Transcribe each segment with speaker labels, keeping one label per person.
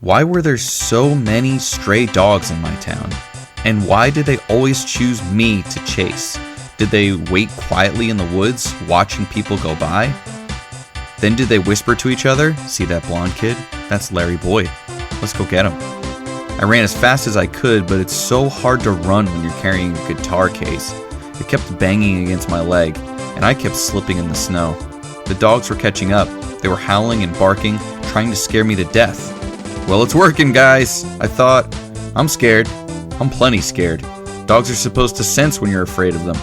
Speaker 1: Why were there so many stray dogs in my town? And why did they always choose me to chase? Did they wait quietly in the woods, watching people go by? Then did they whisper to each other, "See that blonde kid? That's Larry Boyd. Let's go get him." I ran as fast as I could, but it's so hard to run when you're carrying a guitar case. It kept banging against my leg, and I kept slipping in the snow. The dogs were catching up. They were howling and barking, trying to scare me to death. Well, it's working, guys, I thought. I'm scared. I'm plenty scared. Dogs are supposed to sense when you're afraid of them.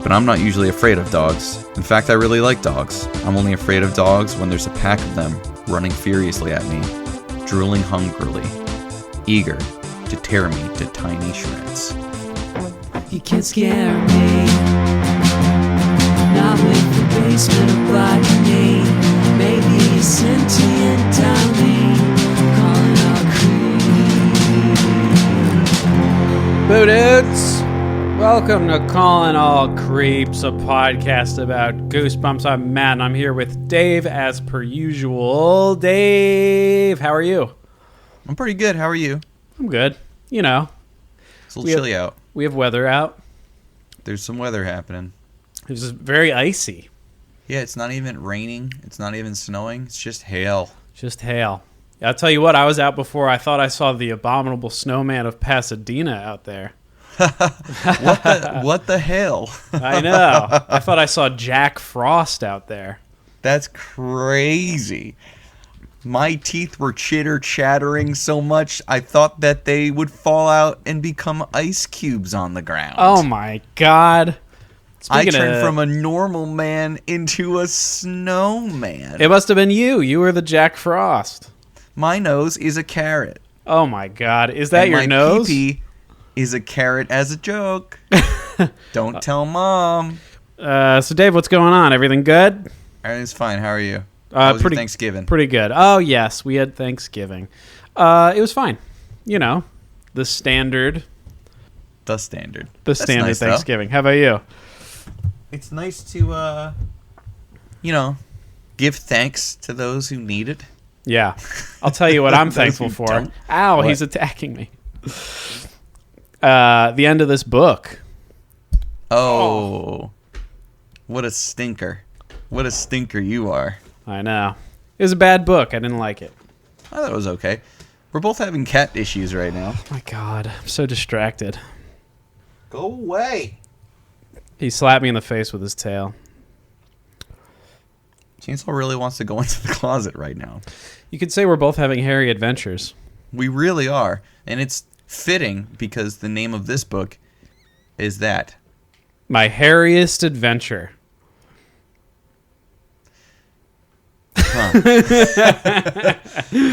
Speaker 1: But I'm not usually afraid of dogs. In fact, I really like dogs. I'm only afraid of dogs when there's a pack of them running furiously at me, drooling hungrily, eager to tear me to tiny shreds.
Speaker 2: You can't scare me, not with the basement of botany. Maybe a sentient darling, calling all creeps.
Speaker 3: Boo dudes! Welcome to Calling All Creeps, a podcast about Goosebumps. I'm Matt, and I'm here with Dave as per usual. Dave, how are you?
Speaker 1: I'm pretty good. How are you?
Speaker 3: I'm good. You know.
Speaker 1: It's a little chilly out.
Speaker 3: We have weather out.
Speaker 1: There's some weather happening.
Speaker 3: It was very icy.
Speaker 1: Yeah, it's not even raining. It's not even snowing. It's just hail.
Speaker 3: Just hail. I'll tell you what, I was out before. I thought I saw the abominable snowman of Pasadena out there.
Speaker 1: What the hell?
Speaker 3: I know. I thought I saw Jack Frost out there.
Speaker 1: That's crazy. My teeth were chattering so much, I thought that they would fall out and become ice cubes on the ground.
Speaker 3: Oh my God.
Speaker 1: I turned from a normal man into a snowman.
Speaker 3: It must have been you. You were the Jack Frost.
Speaker 1: My nose is a carrot.
Speaker 3: Oh my God. Is that
Speaker 1: and
Speaker 3: your
Speaker 1: my
Speaker 3: nose?
Speaker 1: Pee-pee is a carrot as a joke. Don't tell Mom.
Speaker 3: So Dave, what's going on? Everything good?
Speaker 1: Everything's fine. How are you? How was your Thanksgiving?
Speaker 3: Pretty good. Oh, yes. We had Thanksgiving. It was fine. You know, the standard.
Speaker 1: The standard.
Speaker 3: The standard nice, Thanksgiving. Though. How about you?
Speaker 1: It's nice to, give thanks to those who need it.
Speaker 3: Yeah. I'll tell you what I'm thankful for.
Speaker 1: Don't.
Speaker 3: Ow,
Speaker 1: What?
Speaker 3: He's attacking me. The end of this book.
Speaker 1: Oh. What a stinker. What a stinker you are.
Speaker 3: I know. It was a bad book. I didn't like it.
Speaker 1: I thought it was okay. We're both having cat issues right now.
Speaker 3: Oh my God. I'm so distracted.
Speaker 1: Go away.
Speaker 3: He slapped me in the face with his tail.
Speaker 1: Chainsaw really wants to go into the closet right now.
Speaker 3: You could say we're both having hairy adventures.
Speaker 1: We really are. And it's fitting because the name of this book is that.
Speaker 3: My Hairiest Adventure.
Speaker 1: Huh.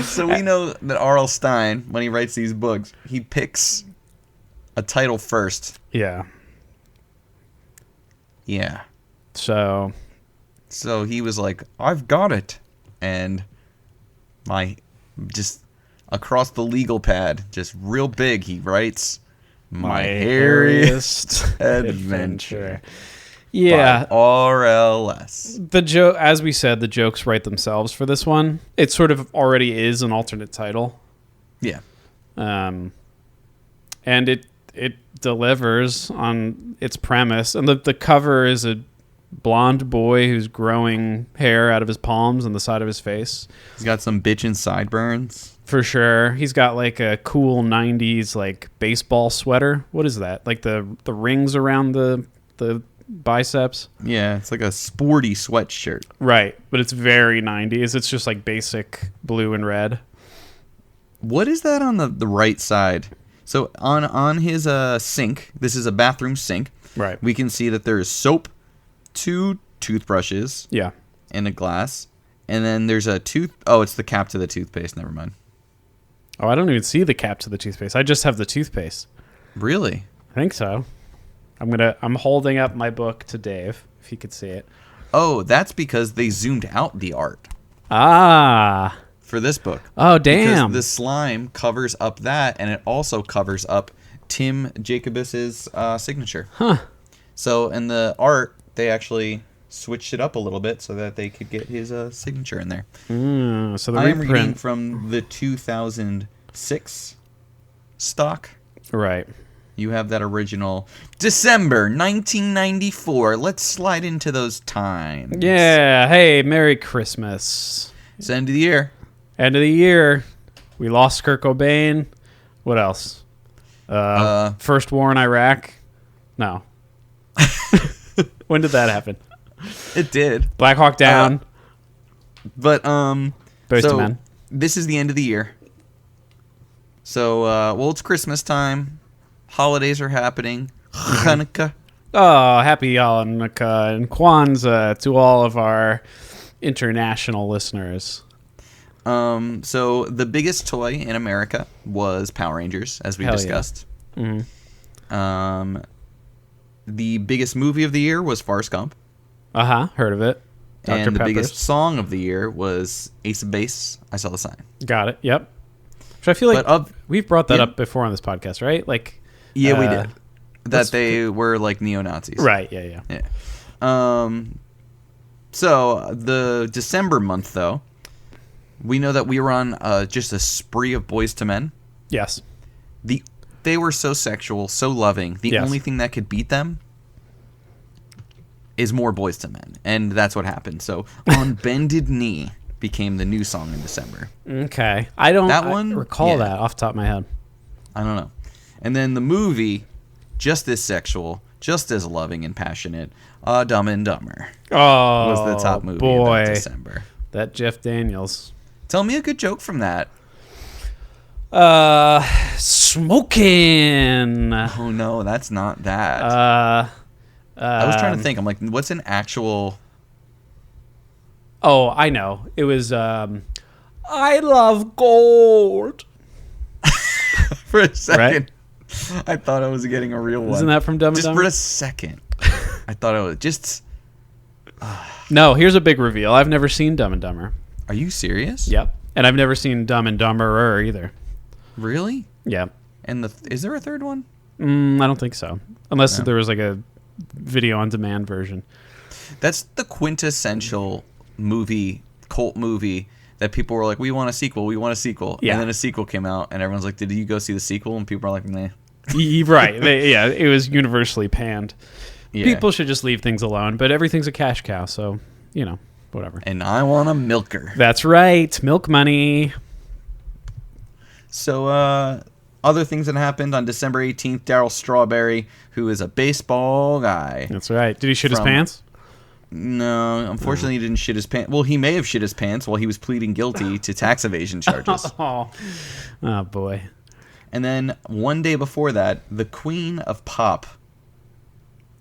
Speaker 1: So we know that RL Stine, when he writes these books, he picks a title first.
Speaker 3: Yeah.
Speaker 1: Yeah.
Speaker 3: So
Speaker 1: he was like, I've got it. And just across the legal pad, just real big, he writes, My Hairiest Adventure.
Speaker 3: Yeah.
Speaker 1: By RLS.
Speaker 3: The joke, as we said, the jokes write themselves for this one. It sort of already is an alternate title.
Speaker 1: Yeah.
Speaker 3: And it delivers on its premise. And the cover is a blonde boy who's growing hair out of his palms and the side of his face.
Speaker 1: He's got some bitchin' sideburns.
Speaker 3: For sure. He's got like a cool 90s like baseball sweater. What is that? Like the rings around the biceps?
Speaker 1: Yeah, it's like a sporty sweatshirt.
Speaker 3: Right, but it's very 90s. It's just like basic blue and red.
Speaker 1: What is that on the right side? So on his sink, this is a bathroom sink.
Speaker 3: Right.
Speaker 1: We can see that there is soap, 2 toothbrushes,
Speaker 3: Yeah.
Speaker 1: and a glass. And then there's a it's the cap to the toothpaste. Never mind.
Speaker 3: Oh, I don't even see the cap to the toothpaste. I just have the toothpaste.
Speaker 1: Really?
Speaker 3: I think so. I'm holding up my book to Dave, if he could see it.
Speaker 1: Oh, that's because they zoomed out the art.
Speaker 3: Ah.
Speaker 1: For this book.
Speaker 3: Oh, damn.
Speaker 1: Because the slime covers up that, and it also covers up Tim Jacobus's signature.
Speaker 3: Huh.
Speaker 1: So in the art, they actually switched it up a little bit so that they could get his signature in there.
Speaker 3: So the
Speaker 1: I am reading
Speaker 3: reprint,
Speaker 1: from the 2006 stock.
Speaker 3: right?
Speaker 1: You have that original December 1994. Let's slide into those times.
Speaker 3: Yeah. Hey, Merry Christmas.
Speaker 1: It's the end of the year.
Speaker 3: End of the year. We lost Kurt Cobain. What else? First war in Iraq. No. When did that happen?
Speaker 1: It did.
Speaker 3: Black Hawk Down.
Speaker 1: But
Speaker 3: Boyz II Men.
Speaker 1: this is the end of the year. So well, it's Christmas time. Holidays are happening. Hanukkah.
Speaker 3: Oh, happy Hanukkah and Kwanzaa to all of our international listeners.
Speaker 1: So the biggest toy in America was Power Rangers, as we
Speaker 3: Hell yeah.
Speaker 1: discussed.
Speaker 3: Mm-hmm.
Speaker 1: The biggest movie of the year was Forrest Gump.
Speaker 3: Heard of it. Dr.
Speaker 1: And the
Speaker 3: Pepper's.
Speaker 1: biggest song of the year was Ace of Base, I Saw the Sign.
Speaker 3: Got it. Yep. Which I feel like
Speaker 1: But
Speaker 3: we've brought that
Speaker 1: yeah.
Speaker 3: up before on this podcast, right? Like,
Speaker 1: Yeah, we did.
Speaker 3: that's
Speaker 1: That they were like neo-Nazis.
Speaker 3: right. Yeah.
Speaker 1: Yeah. So the December month, though, we know that we were on just a spree of Boyz II Men.
Speaker 3: Yes.
Speaker 1: They were so sexual, so loving. The
Speaker 3: Yes.
Speaker 1: only thing that could beat them is more Boyz II Men, and that's what happened. So On Bended Knee became the new song in December.
Speaker 3: Okay. I don't
Speaker 1: That one?
Speaker 3: recall
Speaker 1: Yeah.
Speaker 3: that off the top of my head.
Speaker 1: I don't know. And then the movie, just as sexual, just as loving and passionate, Dumb and Dumber
Speaker 3: Oh,
Speaker 1: was the top movie
Speaker 3: boy.
Speaker 1: of that December.
Speaker 3: That Jeff Daniels.
Speaker 1: Tell me a good joke from that.
Speaker 3: Smoking.
Speaker 1: Oh no, that's not that. I was trying to think. I'm like, what's an actual?
Speaker 3: Oh, I know. It was I love gold.
Speaker 1: For a second, I thought I was getting a real one.
Speaker 3: Isn't that from Dumb and
Speaker 1: Just
Speaker 3: Dumber?
Speaker 1: for a second, I thought it was just.
Speaker 3: No, here's a big reveal. I've never seen Dumb and Dumber.
Speaker 1: Are you serious?
Speaker 3: Yep. And I've never seen Dumb and Dumberer either.
Speaker 1: Really?
Speaker 3: Yeah.
Speaker 1: And is there a third one?
Speaker 3: I don't think so. Unless
Speaker 1: No.
Speaker 3: there was like a video on demand version.
Speaker 1: That's the quintessential cult movie that people were like, we want a sequel, we want a sequel.
Speaker 3: Yeah.
Speaker 1: And then a sequel came out, and everyone's like, did you go see the sequel? And people are like, nah.
Speaker 3: Right. Yeah, it was universally panned.
Speaker 1: Yeah.
Speaker 3: People should just leave things alone, but everything's a cash cow, so, whatever.
Speaker 1: And I want a milker.
Speaker 3: That's right. Milk money.
Speaker 1: So, other things that happened on December 18th, Darryl Strawberry, who is a baseball guy.
Speaker 3: That's right. Did he shit his
Speaker 1: From-
Speaker 3: pants?
Speaker 1: No, unfortunately, he didn't shit his pants. Well, he may have shit his pants while he was pleading guilty to tax evasion charges.
Speaker 3: Oh, boy.
Speaker 1: And then one day before that, the queen of pop,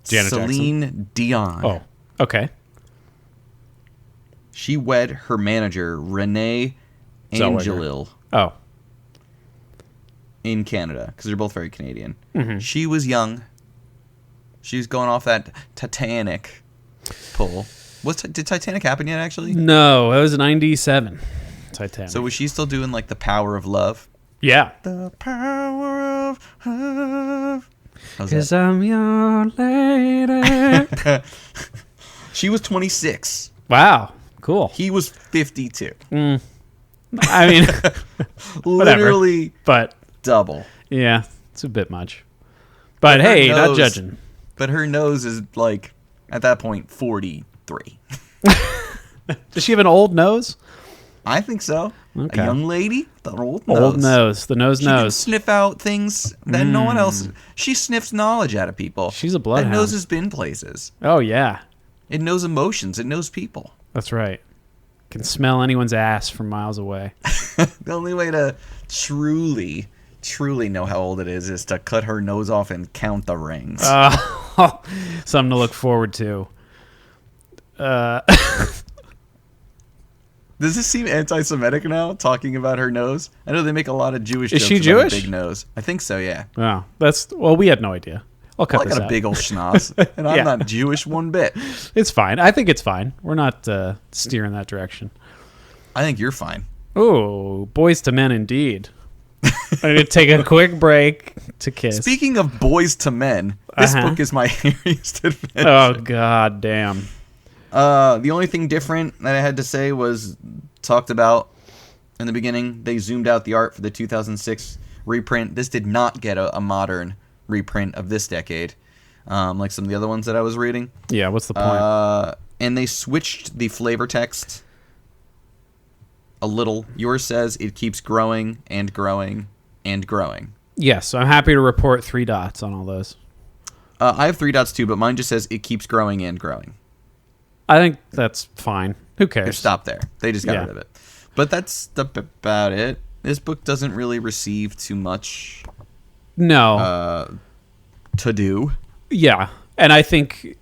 Speaker 3: Janet
Speaker 1: Celine Dion.
Speaker 3: Oh, okay.
Speaker 1: She wed her manager, Renee
Speaker 3: Zellweger.
Speaker 1: Angelil,
Speaker 3: Oh,
Speaker 1: in Canada, because they're both very Canadian.
Speaker 3: Mm-hmm.
Speaker 1: She was young. She was going off that Titanic pull. Did Titanic happen yet, actually?
Speaker 3: no, it was 97. Titanic.
Speaker 1: So was she still doing, like, The Power of Love?
Speaker 3: yeah.
Speaker 1: The power of love. How's
Speaker 3: Because
Speaker 1: that?
Speaker 3: I'm your lady.
Speaker 1: She was 26.
Speaker 3: Wow. Cool.
Speaker 1: He was 52.
Speaker 3: I mean,
Speaker 1: Literally
Speaker 3: but
Speaker 1: double.
Speaker 3: yeah, it's a bit much. But hey,
Speaker 1: her
Speaker 3: not
Speaker 1: nose-
Speaker 3: judging.
Speaker 1: But her nose is, like, at that point, 43.
Speaker 3: Does she have an old nose?
Speaker 1: I think so.
Speaker 3: Okay.
Speaker 1: A young lady with an old nose.
Speaker 3: Old nose. The nose
Speaker 1: She can
Speaker 3: knows.
Speaker 1: sniff out things that no one else. She sniffs knowledge out of people.
Speaker 3: She's a
Speaker 1: That
Speaker 3: bloodhound.
Speaker 1: nose has been places.
Speaker 3: Oh, yeah.
Speaker 1: It knows emotions. It knows people.
Speaker 3: That's right. Can smell anyone's ass from miles away.
Speaker 1: The only way to truly know how old it is to cut her nose off and count the rings.
Speaker 3: Something to look forward to.
Speaker 1: Does this seem anti-Semitic now, talking about her nose? I know they make a lot of Jewish
Speaker 3: Is
Speaker 1: jokes
Speaker 3: she
Speaker 1: about
Speaker 3: Jewish?
Speaker 1: a big nose. I think so, yeah.
Speaker 3: Wow. Well, we had no idea. I'll cut
Speaker 1: Well, I
Speaker 3: this
Speaker 1: got a
Speaker 3: out.
Speaker 1: big old schnoz, and I'm
Speaker 3: Yeah.
Speaker 1: not Jewish one bit.
Speaker 3: It's fine. I think it's fine. We're not steering that direction.
Speaker 1: I think you're fine.
Speaker 3: Oh, Boys to Men indeed. I'm going to take a quick break to kiss.
Speaker 1: Speaking of Boys to Men, this
Speaker 3: Uh-huh.
Speaker 1: book is my Hairiest Adventure.
Speaker 3: Oh, god damn.
Speaker 1: The only thing different that I had to say was talked about in the beginning. They zoomed out the art for the 2006 reprint. This did not get a modern reprint of this decade, like some of the other ones that I was reading.
Speaker 3: Yeah, what's the point?
Speaker 1: And they switched the flavor text a little. Yours says it keeps growing and growing and growing.
Speaker 3: Yes, I'm happy to report 3 dots on all those.
Speaker 1: I have 3 dots too, but mine just says it keeps growing and growing.
Speaker 3: I think that's fine. Who cares?
Speaker 1: Stop there. They just got rid of it. But that's about it. This book doesn't really receive too much
Speaker 3: to
Speaker 1: do.
Speaker 3: Yeah. And I think,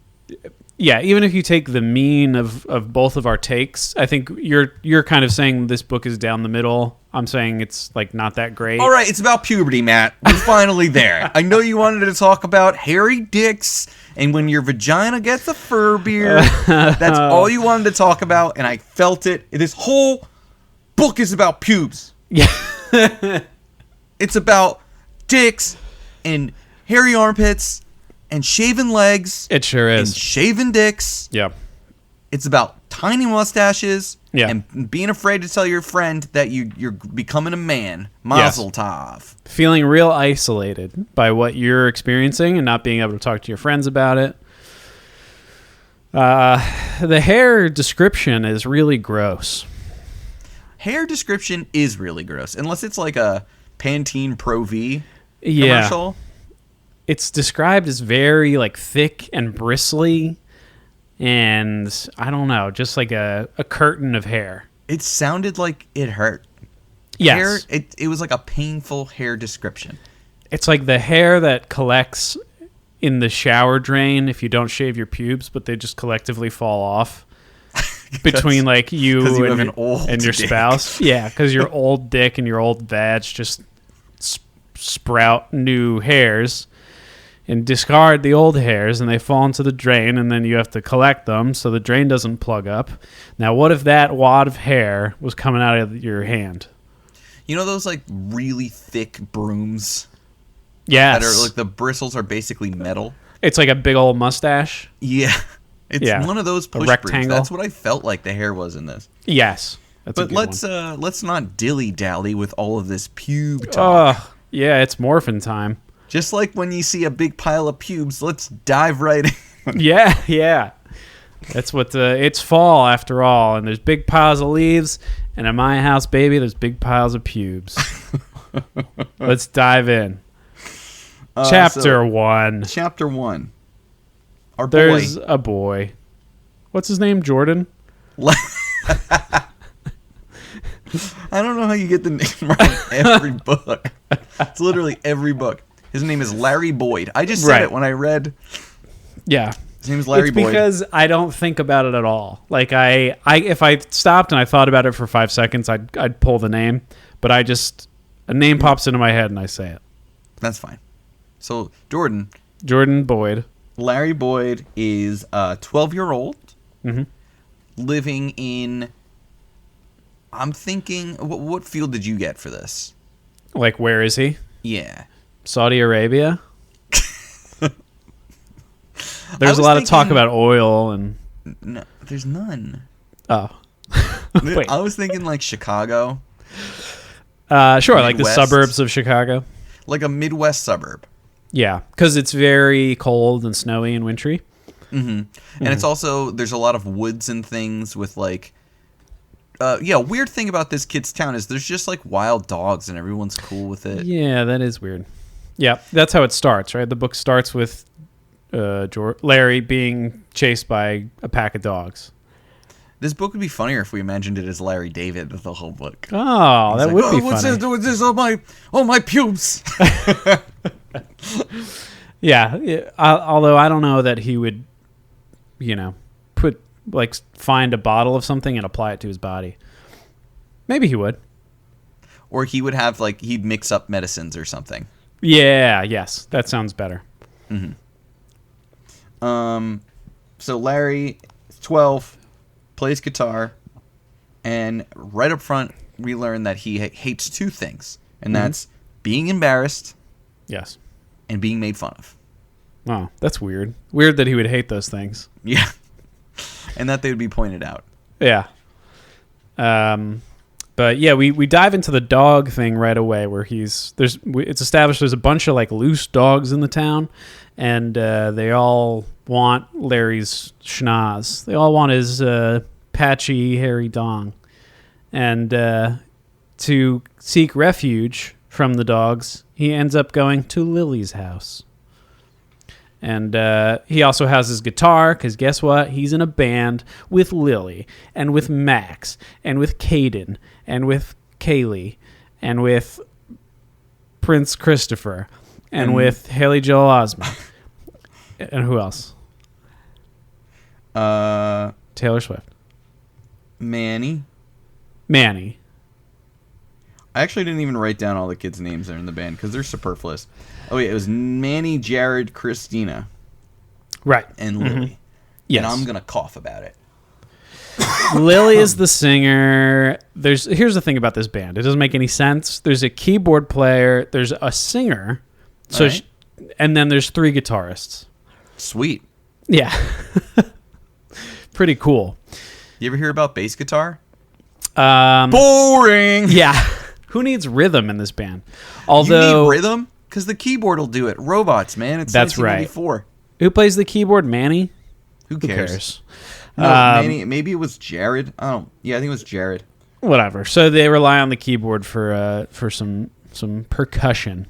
Speaker 3: even if you take the mean of both of our takes, I think you're kind of saying this book is down the middle. I'm saying it's like not that great.
Speaker 1: All right, it's about puberty, Matt. We're finally there. I know you wanted to talk about hairy dicks and when your vagina gets a fur beard. That's all you wanted to talk about, and I felt it. This whole book is about pubes.
Speaker 3: Yeah.
Speaker 1: It's about dicks and hairy armpits and shaven legs.
Speaker 3: It sure is.
Speaker 1: And shaven dicks.
Speaker 3: Yeah.
Speaker 1: It's about tiny mustaches.
Speaker 3: Yeah.
Speaker 1: And being afraid to tell your friend that you're becoming a man. Mazel tov.
Speaker 3: Feeling real isolated by what you're experiencing and not being able to talk to your friends about it. The hair description is really gross.
Speaker 1: Hair description is really gross. Unless it's like a Pantene Pro V commercial.
Speaker 3: It's described as very like thick and bristly. And I don't know, just like a curtain of hair.
Speaker 1: It sounded like it hurt.
Speaker 3: Yes.
Speaker 1: Hair, it was like a painful hair description.
Speaker 3: It's like the hair that collects in the shower drain if you don't shave your pubes, but they just collectively fall off between like you and your spouse. Yeah, because your old dick and your old vag just sprout new hairs. And discard the old hairs, and they fall into the drain, and then you have to collect them so the drain doesn't plug up. Now, what if that wad of hair was coming out of your hand?
Speaker 1: You know those like really thick brooms?
Speaker 3: Yes.
Speaker 1: That are like the bristles are basically metal.
Speaker 3: It's like a big old mustache.
Speaker 1: Yeah. It's one of those push brooms. That's what I felt like the hair was in this.
Speaker 3: Yes.
Speaker 1: But let's not dilly-dally with all of this pube talk.
Speaker 3: Yeah, it's morphin' time.
Speaker 1: Just like when you see a big pile of pubes, let's dive right in.
Speaker 3: Yeah. That's what it's fall after all, and there's big piles of leaves, and in my house, baby, there's big piles of pubes. Let's dive in. Chapter 1.
Speaker 1: Chapter 1.
Speaker 3: There's a boy. What's his name? Jordan?
Speaker 1: I don't know how you get the name right in every book. It's literally every book. His name is Larry Boyd. I just said it when I read.
Speaker 3: Yeah.
Speaker 1: His name is Larry Boyd.
Speaker 3: It's because I don't think about it at all. Like I if I stopped and I thought about it for 5 seconds, I'd pull the name. But a name pops into my head and I say it.
Speaker 1: That's fine. So Jordan
Speaker 3: Boyd.
Speaker 1: Larry Boyd is a 12-year-old living in. I'm thinking, what field did you get for this?
Speaker 3: Like, where is he?
Speaker 1: Yeah.
Speaker 3: Saudi Arabia? There's a lot of talk about oil and...
Speaker 1: No, there's none.
Speaker 3: Oh.
Speaker 1: Wait. I was thinking like Chicago.
Speaker 3: Sure, Midwest. Like the suburbs of Chicago.
Speaker 1: Like a Midwest suburb.
Speaker 3: Yeah, because it's very cold and snowy and wintry.
Speaker 1: And it's also, there's a lot of woods and things with like... weird thing about this kid's town is there's just like wild dogs and everyone's cool with it.
Speaker 3: Yeah, that is weird. Yeah, that's how it starts, right? The book starts with Larry being chased by a pack of dogs.
Speaker 1: This book would be funnier if we imagined it as Larry David the whole book.
Speaker 3: Oh, that would be
Speaker 1: what's
Speaker 3: funny.
Speaker 1: What's this? Oh my pubes.
Speaker 3: Yeah, although I don't know that he would, find a bottle of something and apply it to his body. Maybe he would.
Speaker 1: Or he would have, he'd mix up medicines or something.
Speaker 3: Yeah, yes. That sounds better.
Speaker 1: So Larry is 12, plays guitar, and right up front, we learn that he hates 2 things. And that's being embarrassed.
Speaker 3: Yes.
Speaker 1: And being made fun of.
Speaker 3: Oh, that's weird. Weird that he would hate those things.
Speaker 1: Yeah. and that they would be pointed out.
Speaker 3: Yeah. But yeah, we dive into the dog thing right away, where it's established there's a bunch of like loose dogs in the town, and they all want Larry's schnoz. They all want his patchy, hairy dong. And to seek refuge from the dogs, he ends up going to Lily's house. And he also has his guitar, because guess what? He's in a band with Lily, and with Max, and with Caden, and with Kaylee, and with Prince Christopher, and with Haley Joel Osment. And who else? Taylor Swift.
Speaker 1: Manny. I actually didn't even write down all the kids' names that are in the band because they're superfluous. Oh, yeah, it was Manny, Jared, Christina.
Speaker 3: Right.
Speaker 1: And Lily.
Speaker 3: Yes.
Speaker 1: And I'm going to cough about it.
Speaker 3: Lily is the singer. Here's the thing about this band. It doesn't make any sense. There's a keyboard player. There's a singer.
Speaker 1: Right.
Speaker 3: And then there's 3 guitarists.
Speaker 1: Sweet.
Speaker 3: Yeah. Pretty cool.
Speaker 1: You ever hear about bass guitar?
Speaker 3: Boring. Yeah. Who needs rhythm in this band? Although
Speaker 1: you need rhythm because the keyboard will do it. Robots, man. It's
Speaker 3: that's
Speaker 1: 1994.
Speaker 3: Right. Who plays the keyboard? Manny.
Speaker 1: Who cares? No, Manny. Maybe it was Jared. Oh, yeah, I think it was Jared.
Speaker 3: Whatever. So they rely on the keyboard for some percussion.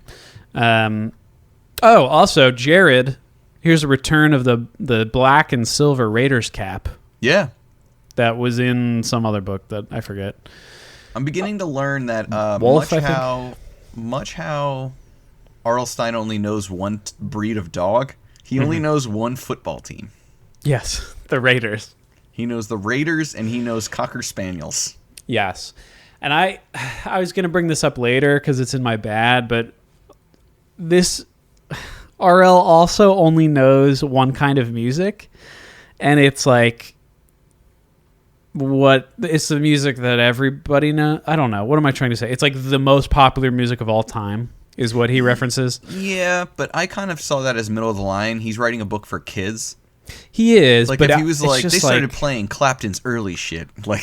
Speaker 3: Also Jared. Here's a return of the black and silver Raiders cap.
Speaker 1: Yeah.
Speaker 3: That was in some other book that I forget.
Speaker 1: I'm beginning to learn that
Speaker 3: Wolf,
Speaker 1: much how RL Stine only knows one breed of dog, he only knows one football team.
Speaker 3: Yes, the Raiders.
Speaker 1: He knows the Raiders and he knows Cocker Spaniels.
Speaker 3: Yes. And I was going to bring this up later because it's in my bad, but this RL also only knows one kind of music, and it's like it's the music that everybody knows. I don't know. What am I trying to say? It's like the most popular music of all time is what he references.
Speaker 1: Yeah, but I kind of saw that as middle of the line. He's writing a book for kids.
Speaker 3: He is.
Speaker 1: Like
Speaker 3: but
Speaker 1: if he was like, they started
Speaker 3: like,
Speaker 1: playing Clapton's early shit, like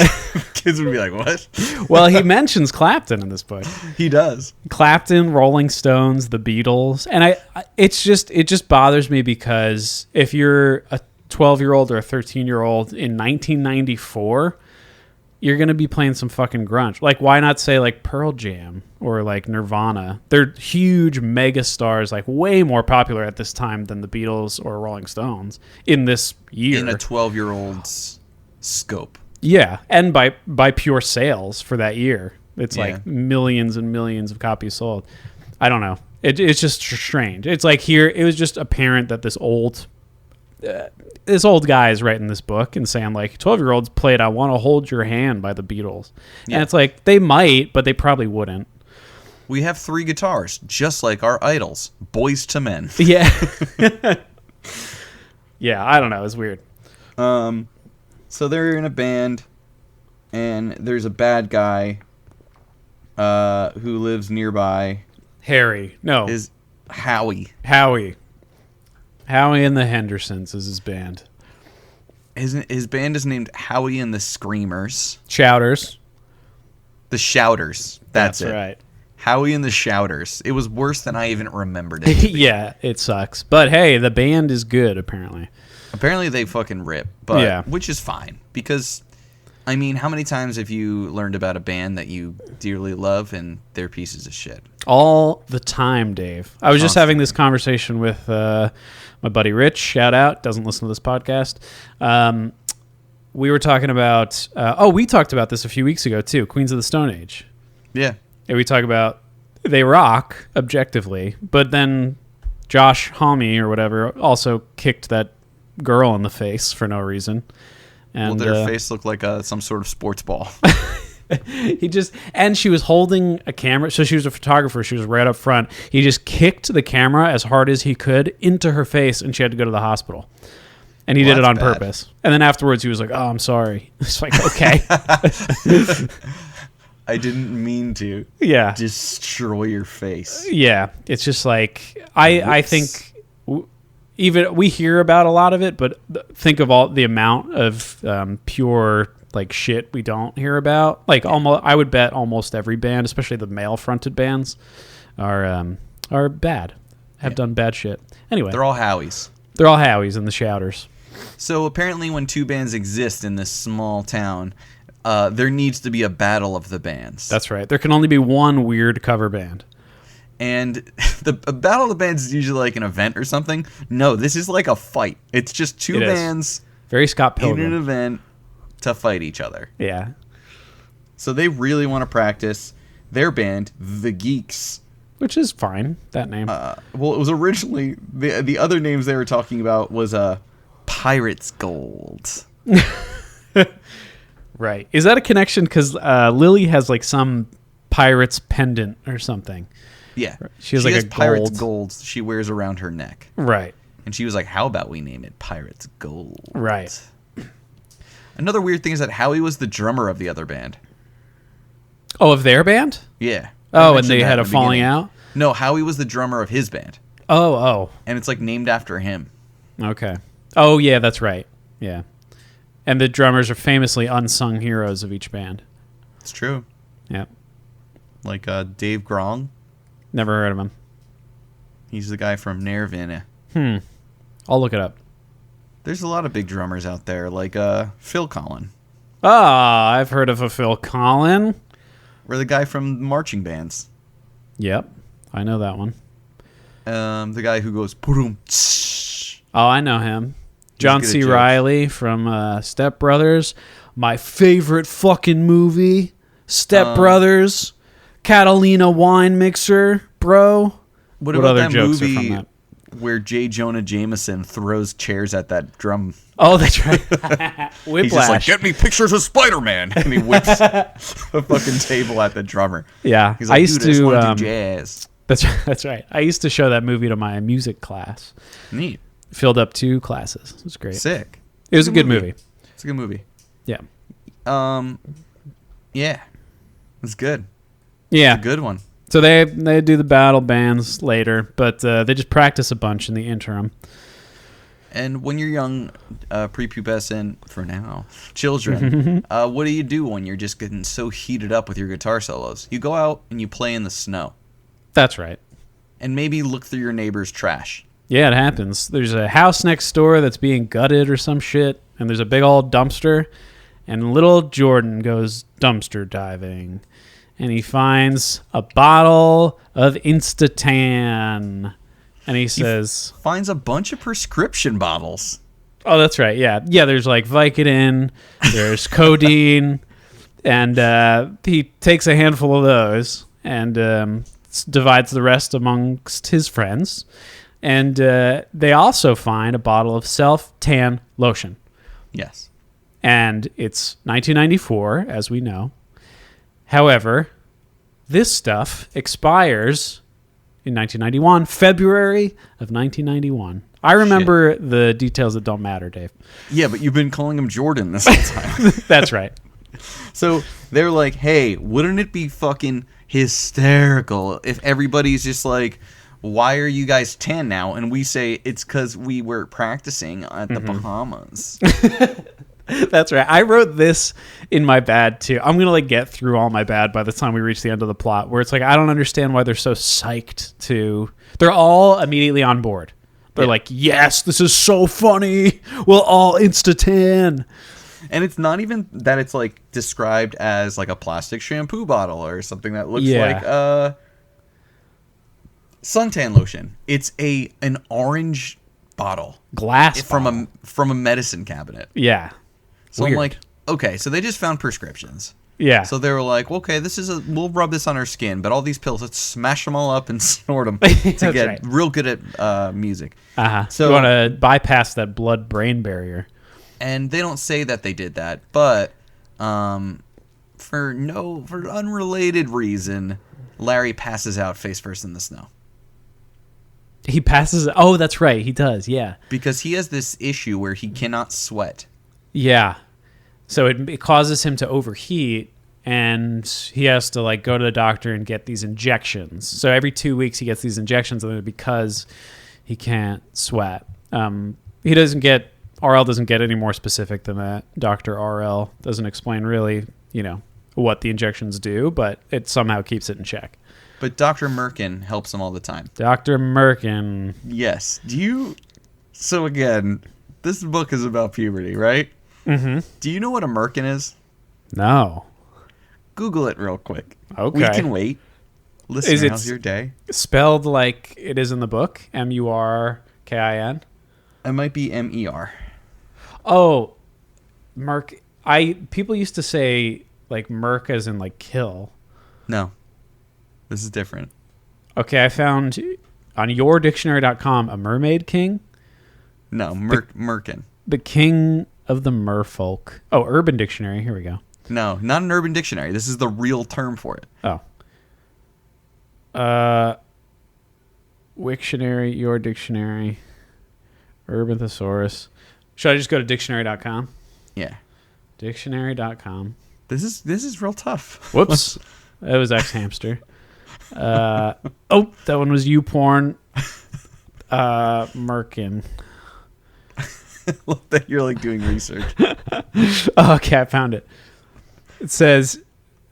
Speaker 1: kids would be like, what?
Speaker 3: Well, he mentions Clapton in this book.
Speaker 1: He does.
Speaker 3: Clapton, Rolling Stones, the Beatles. And it just bothers me because if you're a 12-year-old or a 13-year-old in 1994, you're going to be playing some fucking grunge. Like, why not say, like, Pearl Jam or, like, Nirvana? They're huge mega stars, like, way more popular at this time than the Beatles or Rolling Stones in this year.
Speaker 1: In a 12-year-old's scope.
Speaker 3: Yeah, and by pure sales for that year. It's like millions and millions of copies sold. I don't know. It's just strange. It's like here, it was just apparent that this old guy is writing this book and saying like 12-year-olds played I Want to Hold Your Hand by the Beatles. Yeah. And it's like they might, but they probably wouldn't.
Speaker 1: We have 3 guitars, just like our idols, Boys to Men.
Speaker 3: Yeah. Yeah, I don't know. It's weird.
Speaker 1: So they're in a band, and there's a bad guy who lives nearby.
Speaker 3: Harry. No.
Speaker 1: Is Howie.
Speaker 3: Howie and the Hendersons is his band.
Speaker 1: His band is named Howie and the Screamers.
Speaker 3: Shouters.
Speaker 1: The Shouters. That's it.
Speaker 3: Right.
Speaker 1: Howie and the Shouters. It was worse than I even remembered it.
Speaker 3: Yeah, it sucks. But hey, the band is good, apparently.
Speaker 1: Apparently they fucking rip, which is fine. Because, I mean, how many times have you learned about a band that you dearly love and they're pieces of shit?
Speaker 3: All the time, Dave. I was just having this conversation with my buddy Rich. Shout out. Doesn't listen to this podcast. We were talking about... we talked about this a few weeks ago, too. Queens of the Stone Age.
Speaker 1: Yeah.
Speaker 3: And we talk about... They rock, objectively. But then Josh Homme, or whatever, also kicked that girl in the face for no reason. And,
Speaker 1: well, their face looked like some sort of sports ball.
Speaker 3: And she was holding a camera, so she was a photographer, she was right up front. He just kicked the camera as hard as he could into her face, and she had to go to the hospital. And he did it on purpose. And then afterwards he was like, oh, I'm sorry. It's like, okay.
Speaker 1: I didn't mean to destroy your face.
Speaker 3: Yeah, it's just like, I think even we hear about a lot of it, but think of all the amount of pure like shit we don't hear about. Like almost, I would bet almost every band, especially the male fronted bands, are bad. Have done bad shit. Anyway,
Speaker 1: They're all Howies.
Speaker 3: They're all Howies and the Shouters.
Speaker 1: So apparently when two bands exist in this small town, there needs to be a battle of the bands.
Speaker 3: That's right. There can only be one weird cover band.
Speaker 1: And a battle of the bands is usually like an event or something. No, this is like a fight. It's just two bands
Speaker 3: very Scott
Speaker 1: in
Speaker 3: Pilgrim
Speaker 1: an event to fight each other.
Speaker 3: Yeah.
Speaker 1: So they really want to practice their band, The Geeks.
Speaker 3: Which is fine, that name.
Speaker 1: Well, it was originally, the other names they were talking about was Pirates Gold.
Speaker 3: Right. Is that a connection? Because Lily has like some pirate's pendant or something.
Speaker 1: Yeah.
Speaker 3: She has like a
Speaker 1: Pirates
Speaker 3: gold.
Speaker 1: Gold she wears around her neck.
Speaker 3: Right.
Speaker 1: And she was like, how about we name it Pirates Gold?
Speaker 3: Right.
Speaker 1: Another weird thing is that Howie was the drummer of the other band.
Speaker 3: Oh, of their band?
Speaker 1: Yeah.
Speaker 3: Oh, and they had a falling out?
Speaker 1: No, Howie was the drummer of his band.
Speaker 3: Oh.
Speaker 1: And it's like named after him.
Speaker 3: Okay. Oh, yeah, that's right. Yeah. And the drummers are famously unsung heroes of each band.
Speaker 1: It's true.
Speaker 3: Yeah.
Speaker 1: Like Dave Grong.
Speaker 3: Never heard of him.
Speaker 1: He's the guy from Nirvana.
Speaker 3: I'll look it up.
Speaker 1: There's a lot of big drummers out there, like Phil Collin.
Speaker 3: Ah, I've heard of a Phil Collin.
Speaker 1: Or the guy from marching bands.
Speaker 3: Yep. I know that one.
Speaker 1: The guy who goes, "Boom, tsh."
Speaker 3: Oh, I know him. John
Speaker 1: good at
Speaker 3: C.
Speaker 1: jokes.
Speaker 3: Riley from Step Brothers. My favorite fucking movie. Step Brothers. Catalina wine mixer, bro.
Speaker 1: What about
Speaker 3: other
Speaker 1: that
Speaker 3: jokes are from
Speaker 1: movie
Speaker 3: that?
Speaker 1: where J. Jonah Jameson throws chairs at that drum?
Speaker 3: Oh, that's right. Whiplash.
Speaker 1: He's just like, get me pictures of Spider-Man. And he whips a fucking table at the drummer.
Speaker 3: Yeah.
Speaker 1: He's like,
Speaker 3: I used
Speaker 1: dude, I just
Speaker 3: to
Speaker 1: want to do jazz.
Speaker 3: That's right. I used to show that movie to my music class.
Speaker 1: Neat.
Speaker 3: Filled up 2 classes. It was great.
Speaker 1: Sick.
Speaker 3: It was a good movie.
Speaker 1: It's a good movie.
Speaker 3: Yeah.
Speaker 1: Yeah. It's good.
Speaker 3: Yeah.
Speaker 1: It's a good one.
Speaker 3: So they do the battle bands later, but they just practice a bunch in the interim.
Speaker 1: And when you're young, prepubescent, for now, children, what do you do when you're just getting so heated up with your guitar solos? You go out and you play in the snow.
Speaker 3: That's right.
Speaker 1: And maybe look through your neighbor's trash.
Speaker 3: Yeah, it happens. There's a house next door that's being gutted or some shit, and there's a big old dumpster, and little Jordan goes dumpster diving, and he finds a bottle of Instatan, and he says,
Speaker 1: Finds a bunch of prescription bottles.
Speaker 3: oh, that's right, yeah. Yeah, there's like Vicodin, there's codeine, and he takes a handful of those and divides the rest amongst his friends. And they also find a bottle of self-tan lotion.
Speaker 1: Yes.
Speaker 3: And it's 1994, as we know. However, this stuff expires in 1991, February of 1991. I remember the details that don't matter, Dave.
Speaker 1: Yeah, but you've been calling him Jordan this whole time.
Speaker 3: That's right.
Speaker 1: So they're like, hey, wouldn't it be fucking hysterical if everybody's just like, why are you guys tan now? And we say it's because we were practicing at the Bahamas.
Speaker 3: That's right. I wrote this in my bad too. I'm gonna like get through all my bad by the time we reach the end of the plot, where it's like I don't understand why they're so psyched to. They're all immediately on board. They're like, yes, this is so funny. We'll all insta-tan.
Speaker 1: And it's not even that it's like described as like a plastic shampoo bottle or something that looks like suntan lotion. It's an orange bottle,
Speaker 3: Glass
Speaker 1: from
Speaker 3: bottle.
Speaker 1: a medicine cabinet.
Speaker 3: Yeah.
Speaker 1: So
Speaker 3: Weird.
Speaker 1: I'm like, okay, so they just found prescriptions.
Speaker 3: Yeah.
Speaker 1: So they were like, well, okay, we'll rub this on our skin, but all these pills, let's smash them all up and snort them to get
Speaker 3: right.
Speaker 1: real good at music.
Speaker 3: Uh-huh.
Speaker 1: So
Speaker 3: You want to bypass that blood-brain barrier.
Speaker 1: And they don't say that they did that, but for unrelated reason, Larry passes out face first in the snow.
Speaker 3: He passes. Oh, that's right. He does. Yeah.
Speaker 1: Because he has this issue where he cannot sweat.
Speaker 3: Yeah. So it causes him to overheat, and he has to like go to the doctor and get these injections. So every 2 weeks he gets these injections, and because he can't sweat. He doesn't get RL doesn't get any more specific than that. Dr. RL doesn't explain really, what the injections do, but it somehow keeps it in check.
Speaker 1: But Dr. Merkin helps him all the time.
Speaker 3: Dr. Merkin.
Speaker 1: Yes. So again, this book is about puberty, right?
Speaker 3: Mm-hmm.
Speaker 1: Do you know what a Merkin is?
Speaker 3: No.
Speaker 1: Google it real quick.
Speaker 3: Okay.
Speaker 1: We can wait. Listen, how's your day?
Speaker 3: Spelled like it is in the book? Murkin?
Speaker 1: It might be MER.
Speaker 3: Oh, Merc. People used to say like Merc as in like kill.
Speaker 1: No. This is different.
Speaker 3: Okay, I found on yourdictionary.com a mermaid king.
Speaker 1: No, Merkin.
Speaker 3: The king of the merfolk. Oh, Urban Dictionary. Here we go.
Speaker 1: No, not an Urban Dictionary. This is the real term for it.
Speaker 3: Oh. Wiktionary, Your Dictionary, Urban Thesaurus. Should I just go to dictionary.com?
Speaker 1: Yeah.
Speaker 3: Dictionary.com.
Speaker 1: This is real tough.
Speaker 3: Whoops. That was X Hamster. That one was YouPorn. Merkin.
Speaker 1: Look that you're like doing research.
Speaker 3: Okay, I found it. It says,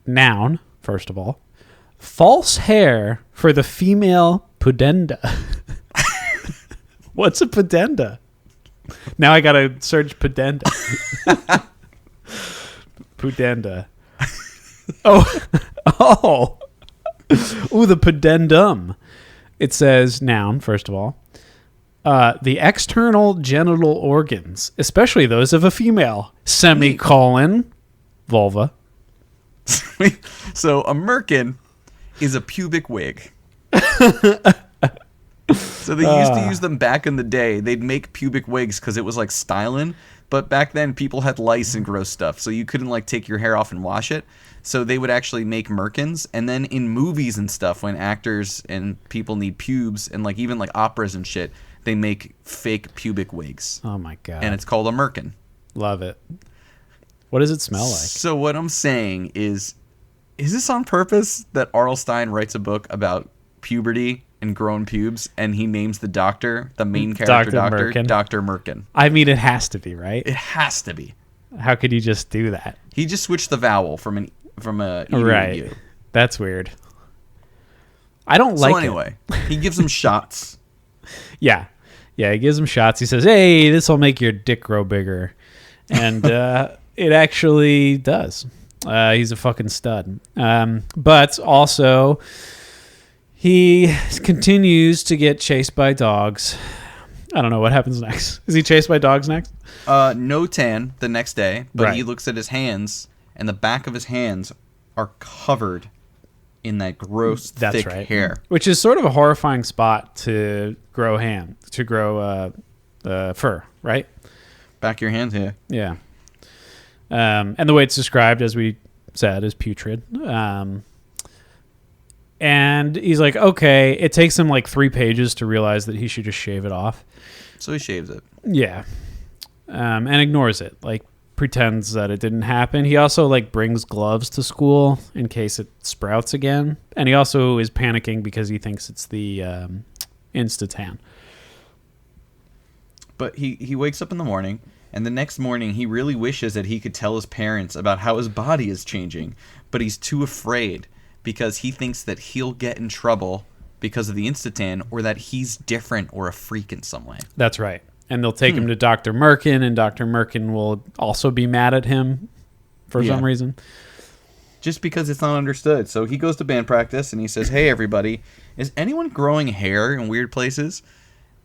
Speaker 3: noun, first of all, false hair for the female pudenda. What's a pudenda? Now I gotta search pudenda. Pudenda. Oh. Ooh, the pudendum. It says, noun, first of all, the external genital organs, especially those of a female, semicolon, vulva.
Speaker 1: So a merkin is a pubic wig. So they used to use them back in the day. They'd make pubic wigs because it was like styling. But back then people had lice and gross stuff, so you couldn't like take your hair off and wash it. So they would actually make merkins. And then in movies and stuff, when actors and people need pubes and like even like operas and shit, they make fake pubic wigs.
Speaker 3: Oh my God.
Speaker 1: And it's called a merkin.
Speaker 3: Love it. What does it smell like?
Speaker 1: So what I'm saying is this on purpose that RL Stine writes a book about puberty and grown pubes, and he names the doctor, the main character Dr. Merkin?
Speaker 3: I mean, it has to be, right?
Speaker 1: It has to be.
Speaker 3: How could you just do that?
Speaker 1: He just switched the vowel from a
Speaker 3: right.
Speaker 1: U.
Speaker 3: That's weird. I don't like it.
Speaker 1: So anyway, he gives him shots.
Speaker 3: Yeah. Yeah, he gives him shots. He says, hey, this will make your dick grow bigger. And it actually does. He's a fucking stud. But also, he continues to get chased by dogs. I don't know what happens next. Is he chased by dogs next?
Speaker 1: No tan the next day, but
Speaker 3: Right.
Speaker 1: he looks at his hands, and the back of his hands are covered in that gross, thick hair.
Speaker 3: Which is sort of a horrifying spot to grow fur, right?
Speaker 1: Back of your hands, yeah.
Speaker 3: Yeah. And the way it's described, as we said, is putrid. And he's like, okay, it takes him like 3 pages to realize that he should just shave it off.
Speaker 1: So he shaves it.
Speaker 3: Yeah. And ignores it, like pretends that it didn't happen. He also like brings gloves to school in case it sprouts again. And he also is panicking because he thinks it's the Instatan.
Speaker 1: But he wakes up in the morning, and the next morning he really wishes that he could tell his parents about how his body is changing, but he's too afraid because he thinks that he'll get in trouble because of the Instatan, or that he's different or a freak in some way.
Speaker 3: That's right. And they'll take him to Dr. Merkin, and Dr. Merkin will also be mad at him for some reason.
Speaker 1: Just because it's not understood. So he goes to band practice, and he says, hey, everybody, is anyone growing hair in weird places?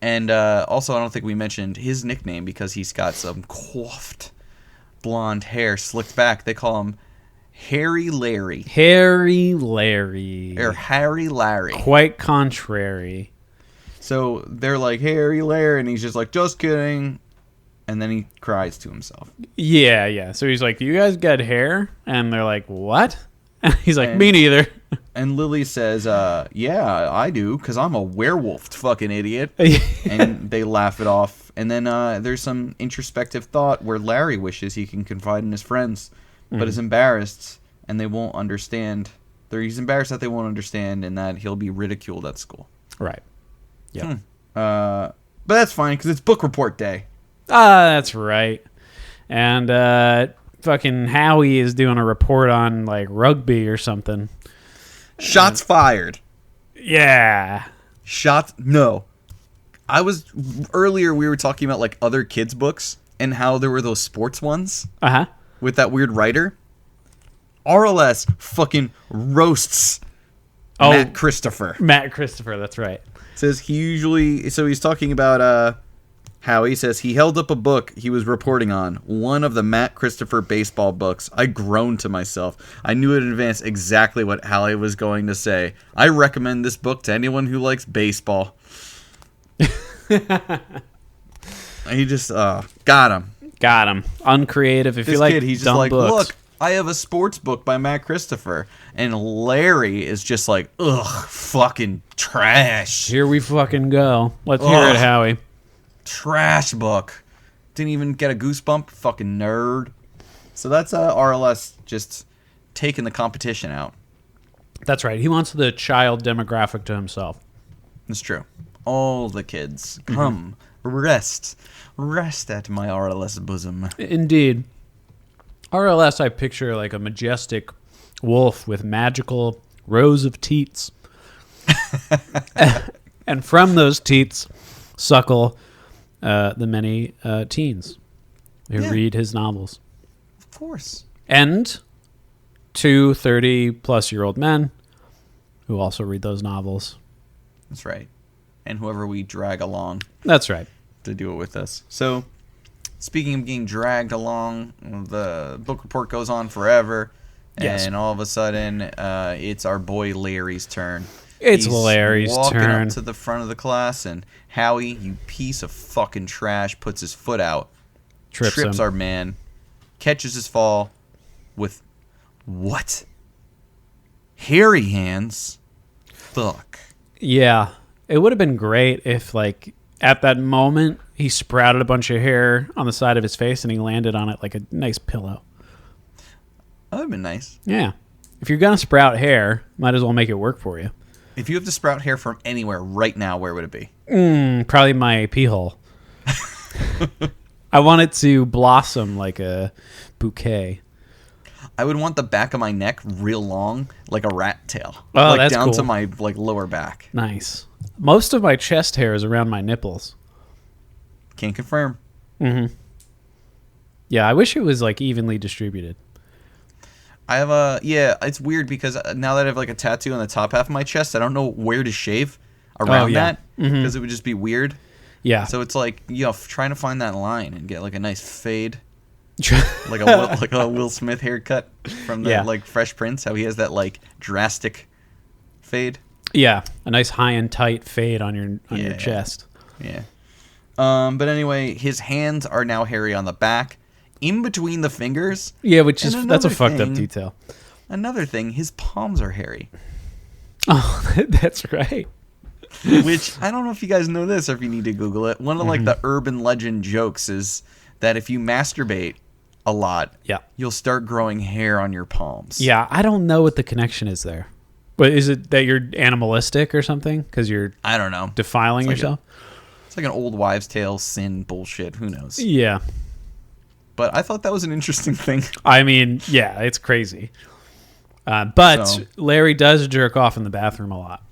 Speaker 1: And also, I don't think we mentioned his nickname because he's got some coiffed blonde hair slicked back. They call him Hairy Larry.
Speaker 3: Hairy Larry.
Speaker 1: Or Harry Larry.
Speaker 3: Quite contrary.
Speaker 1: So they're like, Hairy Larry, and he's just like, just kidding. And then he cries to himself.
Speaker 3: Yeah, yeah. So he's like, do you guys got hair? And they're like, what? And he's like, me neither.
Speaker 1: And Lily says, yeah, I do, because I'm a werewolf, fucking idiot. And they laugh it off. And then there's some introspective thought where Larry wishes he can confide in his friends, but is embarrassed, and they won't understand. He's embarrassed that they won't understand, and that he'll be ridiculed at school.
Speaker 3: Right. Yeah.
Speaker 1: But that's fine because it's book report day.
Speaker 3: That's right. And fucking Howie is doing a report on like rugby or something.
Speaker 1: Shots fired.
Speaker 3: Yeah.
Speaker 1: No. Earlier we were talking about like other kids' books and how there were those sports ones with that weird writer. RLS fucking roasts Matt Christopher.
Speaker 3: Matt Christopher, that's right.
Speaker 1: Says he's talking about how he says he held up a book he was reporting on, one of the Matt Christopher baseball books. I groaned to myself. I knew in advance exactly what Hallie was going to say. I recommend this book to anyone who likes baseball. He just got him.
Speaker 3: Uncreative. If
Speaker 1: This
Speaker 3: you like
Speaker 1: kid, he's just
Speaker 3: dumb
Speaker 1: like,
Speaker 3: books.
Speaker 1: look, I have a sports book by Matt Christopher. And Larry is just like, ugh, fucking trash.
Speaker 3: Here we fucking go. Let's hear it, Howie.
Speaker 1: Trash book. Didn't even get a goosebump. Fucking nerd. So that's RLS just taking the competition out.
Speaker 3: That's right. He wants the child demographic to himself.
Speaker 1: It's true. All the kids, come, rest at my RLS bosom.
Speaker 3: Indeed. RLS, I picture like a majestic wolf with magical rows of teats. And from those teats suckle the many teens who read his novels.
Speaker 1: Of course.
Speaker 3: And 2 30-plus-year-old men who also read those novels.
Speaker 1: That's right. And whoever we drag along.
Speaker 3: That's right.
Speaker 1: To do it with us. So, speaking of being dragged along, the book report goes on forever.
Speaker 3: Yes.
Speaker 1: And all of a sudden, it's our boy Larry's turn.
Speaker 3: It's
Speaker 1: He's
Speaker 3: Larry's
Speaker 1: walking
Speaker 3: turn.
Speaker 1: up to the front of the class, and Howie, you piece of fucking trash, puts his foot out.
Speaker 3: Trips him.
Speaker 1: Our man. Catches his fall with what? Hairy hands? Fuck.
Speaker 3: Yeah. It would have been great if, like, at that moment, he sprouted a bunch of hair on the side of his face and he landed on it like a nice pillow.
Speaker 1: That would have been nice.
Speaker 3: Yeah. If you're going to sprout hair, might as well make it work for you.
Speaker 1: If you have to sprout hair from anywhere right now, where would it be?
Speaker 3: Probably my pee hole. I want it to blossom like a bouquet.
Speaker 1: I would want the back of my neck real long, like a rat tail.
Speaker 3: Oh,
Speaker 1: like
Speaker 3: that's
Speaker 1: down
Speaker 3: cool.
Speaker 1: to my like lower back.
Speaker 3: Nice. Most of my chest hair is around my nipples.
Speaker 1: Can't confirm.
Speaker 3: Yeah, I wish it was like evenly distributed.
Speaker 1: I have it's weird because now that I have like a tattoo on the top half of my chest, I don't know where to shave around that because it would just be weird.
Speaker 3: Yeah.
Speaker 1: So it's like, trying to find that line and get like a nice fade. like a Will Smith haircut from the like Fresh Prince, how he has that like drastic fade.
Speaker 3: Yeah, a nice high and tight fade on your chest.
Speaker 1: Yeah. But anyway, his hands are now hairy on the back, in between the fingers.
Speaker 3: Yeah, that's a
Speaker 1: another
Speaker 3: fucked up
Speaker 1: thing-
Speaker 3: detail.
Speaker 1: Another thing, his palms are hairy.
Speaker 3: Oh, that's right.
Speaker 1: Which, I don't know if you guys know this or if you need to Google it. One of like the urban legend jokes is that if you masturbate a lot, you'll start growing hair on your palms.
Speaker 3: Yeah, I don't know what the connection is there. But is it that you're animalistic or something? Because you're
Speaker 1: I don't know.
Speaker 3: defiling
Speaker 1: It's like
Speaker 3: yourself?
Speaker 1: It's like an old wives' tale sin bullshit. Who knows?
Speaker 3: Yeah.
Speaker 1: But I thought that was an interesting thing.
Speaker 3: I mean, yeah, it's crazy. But
Speaker 1: So-
Speaker 3: Larry does jerk off in the bathroom a lot.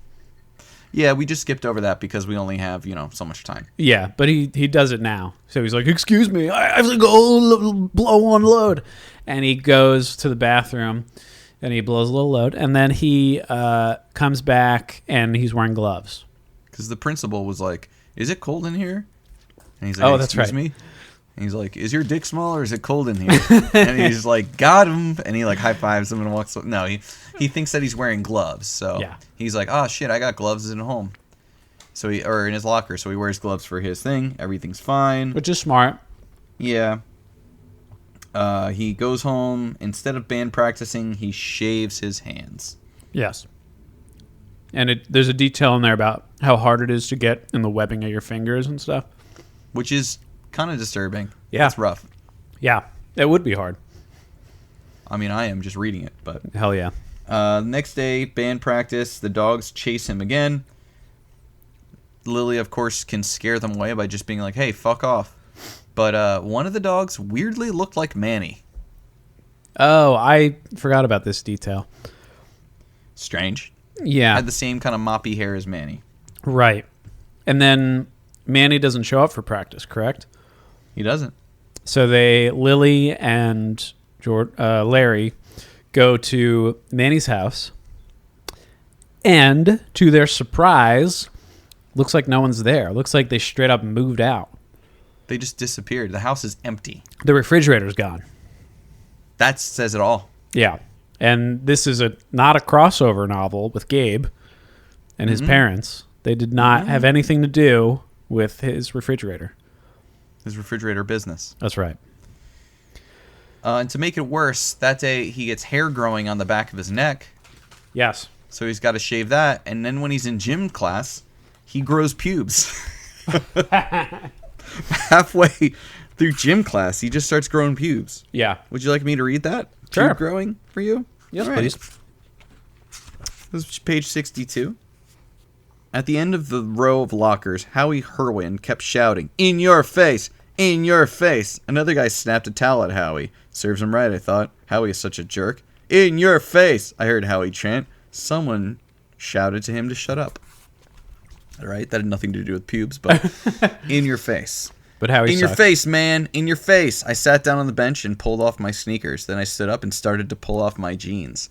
Speaker 1: Yeah, we just skipped over that because we only have, so much time.
Speaker 3: Yeah, but he does it now. So he's like, excuse me, I have to go blow one load. And he goes to the bathroom and he blows a little load. And then he comes back and he's wearing gloves.
Speaker 1: Because the principal was like, is it cold in here? And he's
Speaker 3: Oh,
Speaker 1: like,
Speaker 3: that's
Speaker 1: excuse
Speaker 3: right.
Speaker 1: me? And he's like, is your dick small or is it cold in here? And he's like, got him. And he like high fives him and walks. No, he thinks that he's wearing gloves. So he's like, oh shit, I got gloves at home. So or in his locker. So he wears gloves for his thing. Everything's fine.
Speaker 3: Which is smart.
Speaker 1: Yeah. He goes home. Instead of band practicing, he shaves his hands.
Speaker 3: Yes. And there's a detail in there about how hard it is to get in the webbing of your fingers and stuff.
Speaker 1: Which is kind of disturbing.
Speaker 3: Yeah.
Speaker 1: It's rough.
Speaker 3: Yeah, it would be hard.
Speaker 1: I mean, I am just reading it, but...
Speaker 3: Hell yeah.
Speaker 1: Next day, band practice. The dogs chase him again. Lily, of course, can scare them away by just being like, hey, fuck off. But one of the dogs weirdly looked like Manny.
Speaker 3: Oh, I forgot about this detail.
Speaker 1: Strange.
Speaker 3: Yeah.
Speaker 1: Had the same kind of moppy hair as Manny.
Speaker 3: Right. And then Manny doesn't show up for practice, correct?
Speaker 1: He doesn't.
Speaker 3: So Lily and Larry go to Manny's house. And to their surprise, looks like no one's there. Looks like they straight up moved out.
Speaker 1: They just disappeared. The house is empty.
Speaker 3: The refrigerator's gone.
Speaker 1: That says it all.
Speaker 3: Yeah. And this is not a crossover novel with Gabe and his parents. They did not have anything to do with his refrigerator.
Speaker 1: His refrigerator business.
Speaker 3: That's right.
Speaker 1: And to make it worse, that day he gets hair growing on the back of his neck.
Speaker 3: Yes.
Speaker 1: So he's got to shave that. And then when he's in gym class, he grows pubes. Halfway through gym class, he just starts growing pubes.
Speaker 3: Yeah.
Speaker 1: Would you like me to read that?
Speaker 3: Sure.
Speaker 1: Pube growing for you?
Speaker 3: Yes,
Speaker 1: All right.
Speaker 3: please.
Speaker 1: This is page 62. At the end of the row of lockers, Howie Herwin kept shouting, "In your face! In your face!" Another guy snapped a towel at Howie. Serves him right, I thought. Howie is such a jerk. "In your face!" I heard Howie chant. Someone shouted to him to shut up. All right, that had nothing to do with pubes, but in your face.
Speaker 3: But Howie
Speaker 1: In your
Speaker 3: sucked.
Speaker 1: face, man. In your face. I sat down on the bench and pulled off my sneakers. Then I stood up and started to pull off my jeans.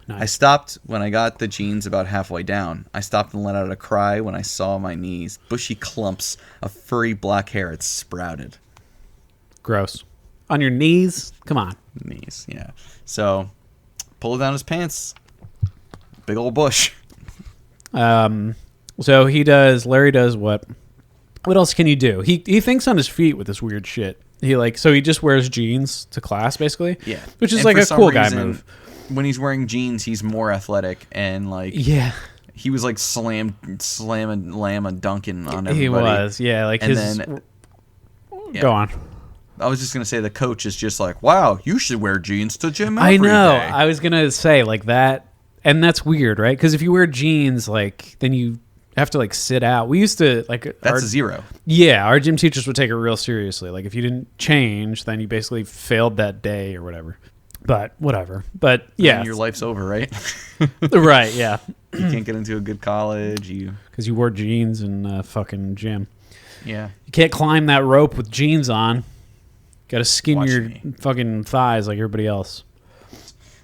Speaker 3: Nice.
Speaker 1: I stopped when I got the jeans about halfway down. I stopped and let out a cry when I saw my knees. Bushy clumps of furry black hair had sprouted.
Speaker 3: Gross. On your knees? Come on.
Speaker 1: Knees, yeah. So, pulled down his pants. Big old bush.
Speaker 3: So Larry does what? What else can you do? He thinks on his feet with this weird shit. So he just wears jeans to class, basically?
Speaker 1: Yeah.
Speaker 3: Which is
Speaker 1: And
Speaker 3: like
Speaker 1: for
Speaker 3: a
Speaker 1: some
Speaker 3: cool guy
Speaker 1: reason,
Speaker 3: move.
Speaker 1: When he's wearing jeans, he's more athletic and like...
Speaker 3: Yeah.
Speaker 1: He was like slamming, dunking on everybody.
Speaker 3: He was, yeah. Like
Speaker 1: And
Speaker 3: his...
Speaker 1: then- yeah.
Speaker 3: Go on.
Speaker 1: I was just going to say the coach is just like, wow, you should wear jeans to gym
Speaker 3: I
Speaker 1: every
Speaker 3: know.
Speaker 1: day."
Speaker 3: I was going to say like that. And that's weird, right? Because if you wear jeans, like, then you have to like sit out. We used to like...
Speaker 1: That's a zero.
Speaker 3: Yeah, our gym teachers would take it real seriously. Like if you didn't change, then you basically failed that day or whatever. But whatever. But yeah,
Speaker 1: And your life's over, right?
Speaker 3: right? Yeah,
Speaker 1: You can't get into a good college.
Speaker 3: because you wore jeans in fucking gym.
Speaker 1: Yeah.
Speaker 3: You can't climb that rope with jeans on. Got to skin
Speaker 1: Watch
Speaker 3: your
Speaker 1: me.
Speaker 3: fucking thighs like everybody else.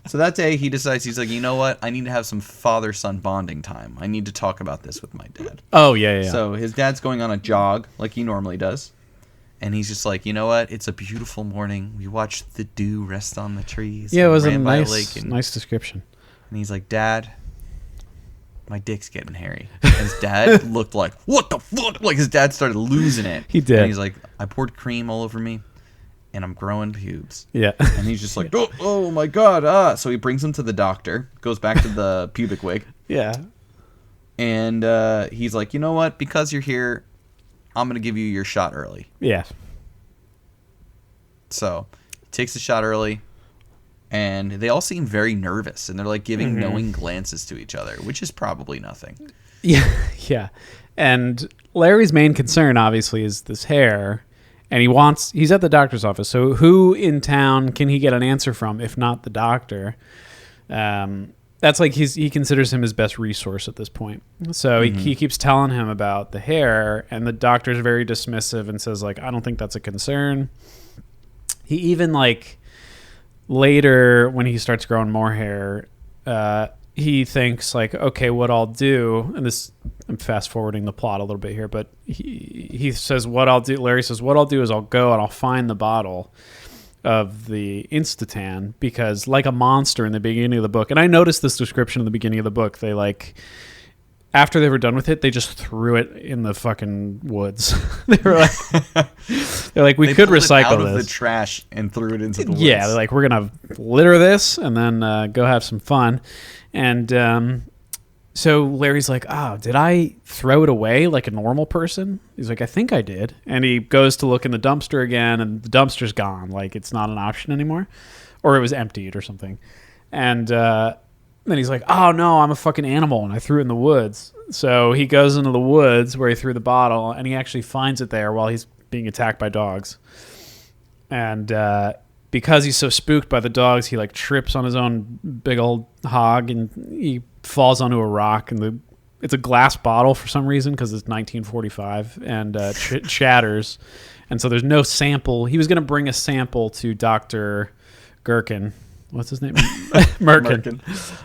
Speaker 1: So that day he decides, he's like, you know what? I need to have some father-son bonding time. I need to talk about this with my dad.
Speaker 3: Oh yeah.
Speaker 1: So his dad's going on a jog like he normally does. And he's just like, you know what? It's a beautiful morning. We watched the dew rest on the trees.
Speaker 3: Yeah, it was a
Speaker 1: ran by lake
Speaker 3: nice description.
Speaker 1: And he's like, Dad, my dick's getting hairy. And his dad looked like, what the fuck? Like his dad started losing it.
Speaker 3: He did.
Speaker 1: And he's like, I poured cream all over me and I'm growing pubes.
Speaker 3: Yeah.
Speaker 1: And he's just like, oh my God. So he brings him to the doctor, goes back to the pubic wig.
Speaker 3: Yeah.
Speaker 1: And he's like, you know what? Because you're here, I'm going to give you your shot early.
Speaker 3: Yeah.
Speaker 1: So takes the shot early. And they all seem very nervous. And they're like giving knowing glances to each other, which is probably nothing.
Speaker 3: Yeah. Yeah. And Larry's main concern, obviously, is this hair. And he's at the doctor's office. So who in town can he get an answer from, if not the doctor? That's like he considers him his best resource at this point. So he keeps telling him about the hair, and the doctor's very dismissive and says, like, I don't think that's a concern. He even, like, later when he starts growing more hair, he thinks, like, okay, what I'll do, and this, I'm fast forwarding the plot a little bit here, but he says, what I'll do, Larry says, what I'll do is I'll go and I'll find the bottle of the Instatan, because like a monster in the beginning of the book, and I noticed this description in the beginning of the book, they like, after they were done with it, they just threw it in the fucking woods. They were like, we could
Speaker 1: pulled
Speaker 3: recycle
Speaker 1: it out of
Speaker 3: this.
Speaker 1: the trash and threw it into the woods.
Speaker 3: Yeah, they're like, we're gonna litter this and then go have some fun. And so Larry's like, oh, did I throw it away like a normal person? He's like, I think I did. And he goes to look in the dumpster again, and the dumpster's gone. Like, it's not an option anymore. Or it was emptied or something. And then he's like, oh no, I'm a fucking animal and I threw it in the woods. So he goes into the woods where he threw the bottle and he actually finds it there while he's being attacked by dogs. And because he's so spooked by the dogs, he like trips on his own big old hog and he falls onto a rock, and it's a glass bottle for some reason because it's 1945, and shatters. And so there's no sample. He was going to bring a sample to Dr. Gherkin. What's his name? Merkin.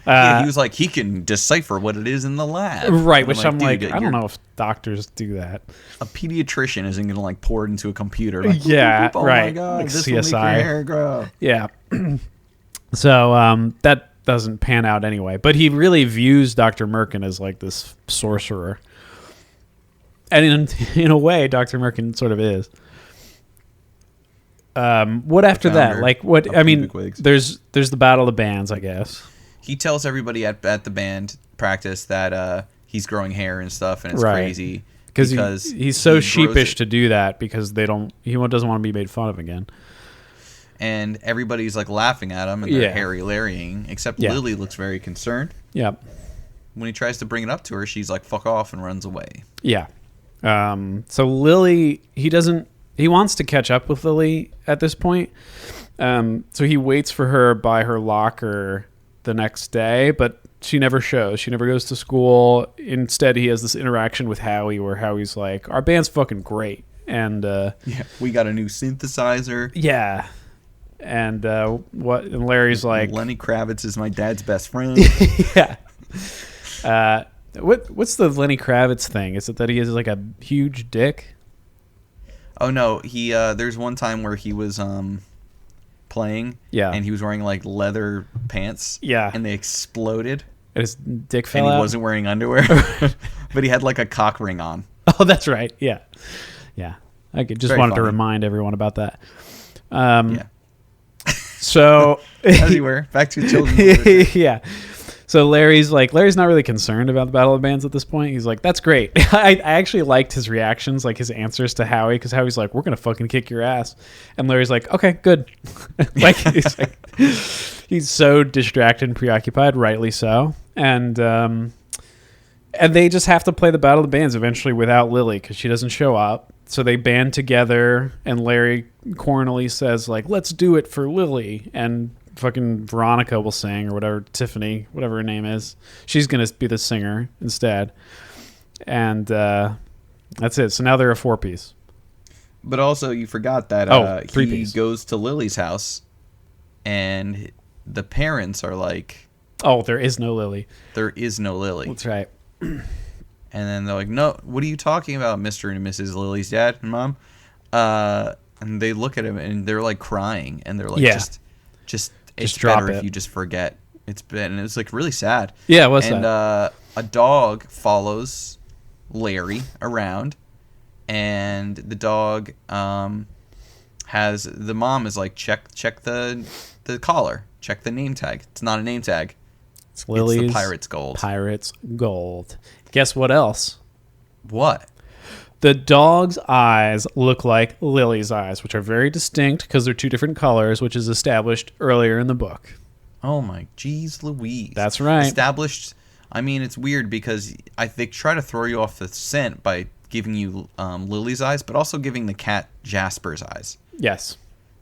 Speaker 1: Yeah, he was like, he can decipher what it is in the lab.
Speaker 3: Right,
Speaker 1: And
Speaker 3: which I'm like,
Speaker 1: dude,
Speaker 3: I don't know if doctors do that.
Speaker 1: A pediatrician isn't going to like pour it into a computer. Like,
Speaker 3: Yeah,
Speaker 1: oh
Speaker 3: right.
Speaker 1: my God,
Speaker 3: Like
Speaker 1: this will make your
Speaker 3: CSI.
Speaker 1: hair grow.
Speaker 3: Yeah. So that doesn't pan out anyway. But he really views Dr. Merkin as like this sorcerer. And in a way, Dr. Merkin sort of is. What after that? Like what? I mean, there's the Battle of the Bands, I guess.
Speaker 1: He tells everybody at the band practice that he's growing hair and stuff, and it's
Speaker 3: Right.
Speaker 1: crazy
Speaker 3: Because he's so
Speaker 1: he grows
Speaker 3: sheepish
Speaker 1: it.
Speaker 3: to do that because he doesn't want to be made fun of again.
Speaker 1: And everybody's like laughing at him and they're
Speaker 3: Yeah.
Speaker 1: Harry Larrying, except
Speaker 3: Yeah.
Speaker 1: Lily looks very concerned.
Speaker 3: Yeah.
Speaker 1: When he tries to bring it up to her, she's like, fuck off, and runs away.
Speaker 3: Yeah. So Lily, he wants to catch up with Lily at this point. So he waits for her by her locker the next day, but she never shows. She never goes to school. Instead, he has this interaction with Howie where Howie's like, our band's fucking great. And
Speaker 1: Yeah, we got a new synthesizer.
Speaker 3: yeah. And and Larry's like,
Speaker 1: Lenny Kravitz is my dad's best friend.
Speaker 3: yeah. What's the Lenny Kravitz thing? Is it that he has like a huge dick?
Speaker 1: Oh no, he there's one time where he was playing,
Speaker 3: Yeah.
Speaker 1: and he was wearing like leather pants,
Speaker 3: Yeah.
Speaker 1: and they exploded,
Speaker 3: And his dick
Speaker 1: and
Speaker 3: fell
Speaker 1: he
Speaker 3: out?
Speaker 1: wasn't wearing underwear, but he had like a cock ring on.
Speaker 3: Oh, that's right. Yeah. Yeah. I just
Speaker 1: Very
Speaker 3: wanted to
Speaker 1: funny.
Speaker 3: remind everyone about that.
Speaker 1: Yeah,
Speaker 3: So,
Speaker 1: as you were back to children's.
Speaker 3: yeah. So Larry's not really concerned about the Battle of the Bands at this point. He's like, that's great. I actually liked his reactions, like his answers to Howie, because Howie's like, we're going to fucking kick your ass. And Larry's like, okay, good. He's so distracted and preoccupied, rightly so. And they just have to play the Battle of the Bands eventually without Lily because she doesn't show up. So they band together, and Larry cornily says, like, let's do it for Lily. And fucking Veronica will sing, or whatever, Tiffany, whatever her name is. She's going to be the singer instead. And that's it. So now they're a four-piece.
Speaker 1: But also, you forgot that he
Speaker 3: three-piece.
Speaker 1: goes to Lily's house, and the parents are like,
Speaker 3: Oh, there is no Lily.
Speaker 1: there is no Lily.
Speaker 3: That's right.
Speaker 1: And then they're like, no, what are you talking about, Mr. and Mrs. Lily's dad and mom? And they look at him and they're like crying, and they're like,
Speaker 3: Yeah.
Speaker 1: just it's
Speaker 3: drop
Speaker 1: better
Speaker 3: it.
Speaker 1: if you just forget. And it's like really sad.
Speaker 3: Yeah, what's
Speaker 1: and
Speaker 3: that?
Speaker 1: a dog follows Larry around, and the dog has the mom is like, check the collar, check the name tag. It's not a name tag.
Speaker 3: It's Lily's
Speaker 1: It's the pirate's gold.
Speaker 3: Pirate's Gold. Guess what else?
Speaker 1: What?
Speaker 3: The dog's eyes look like Lily's eyes, which are very distinct because they're two different colors, which is established earlier in the book.
Speaker 1: Oh my geez Louise.
Speaker 3: That's right.
Speaker 1: Established. I mean, it's weird because they try to throw you off the scent by giving you Lily's eyes, but also giving the cat Jasper's eyes,
Speaker 3: Yes.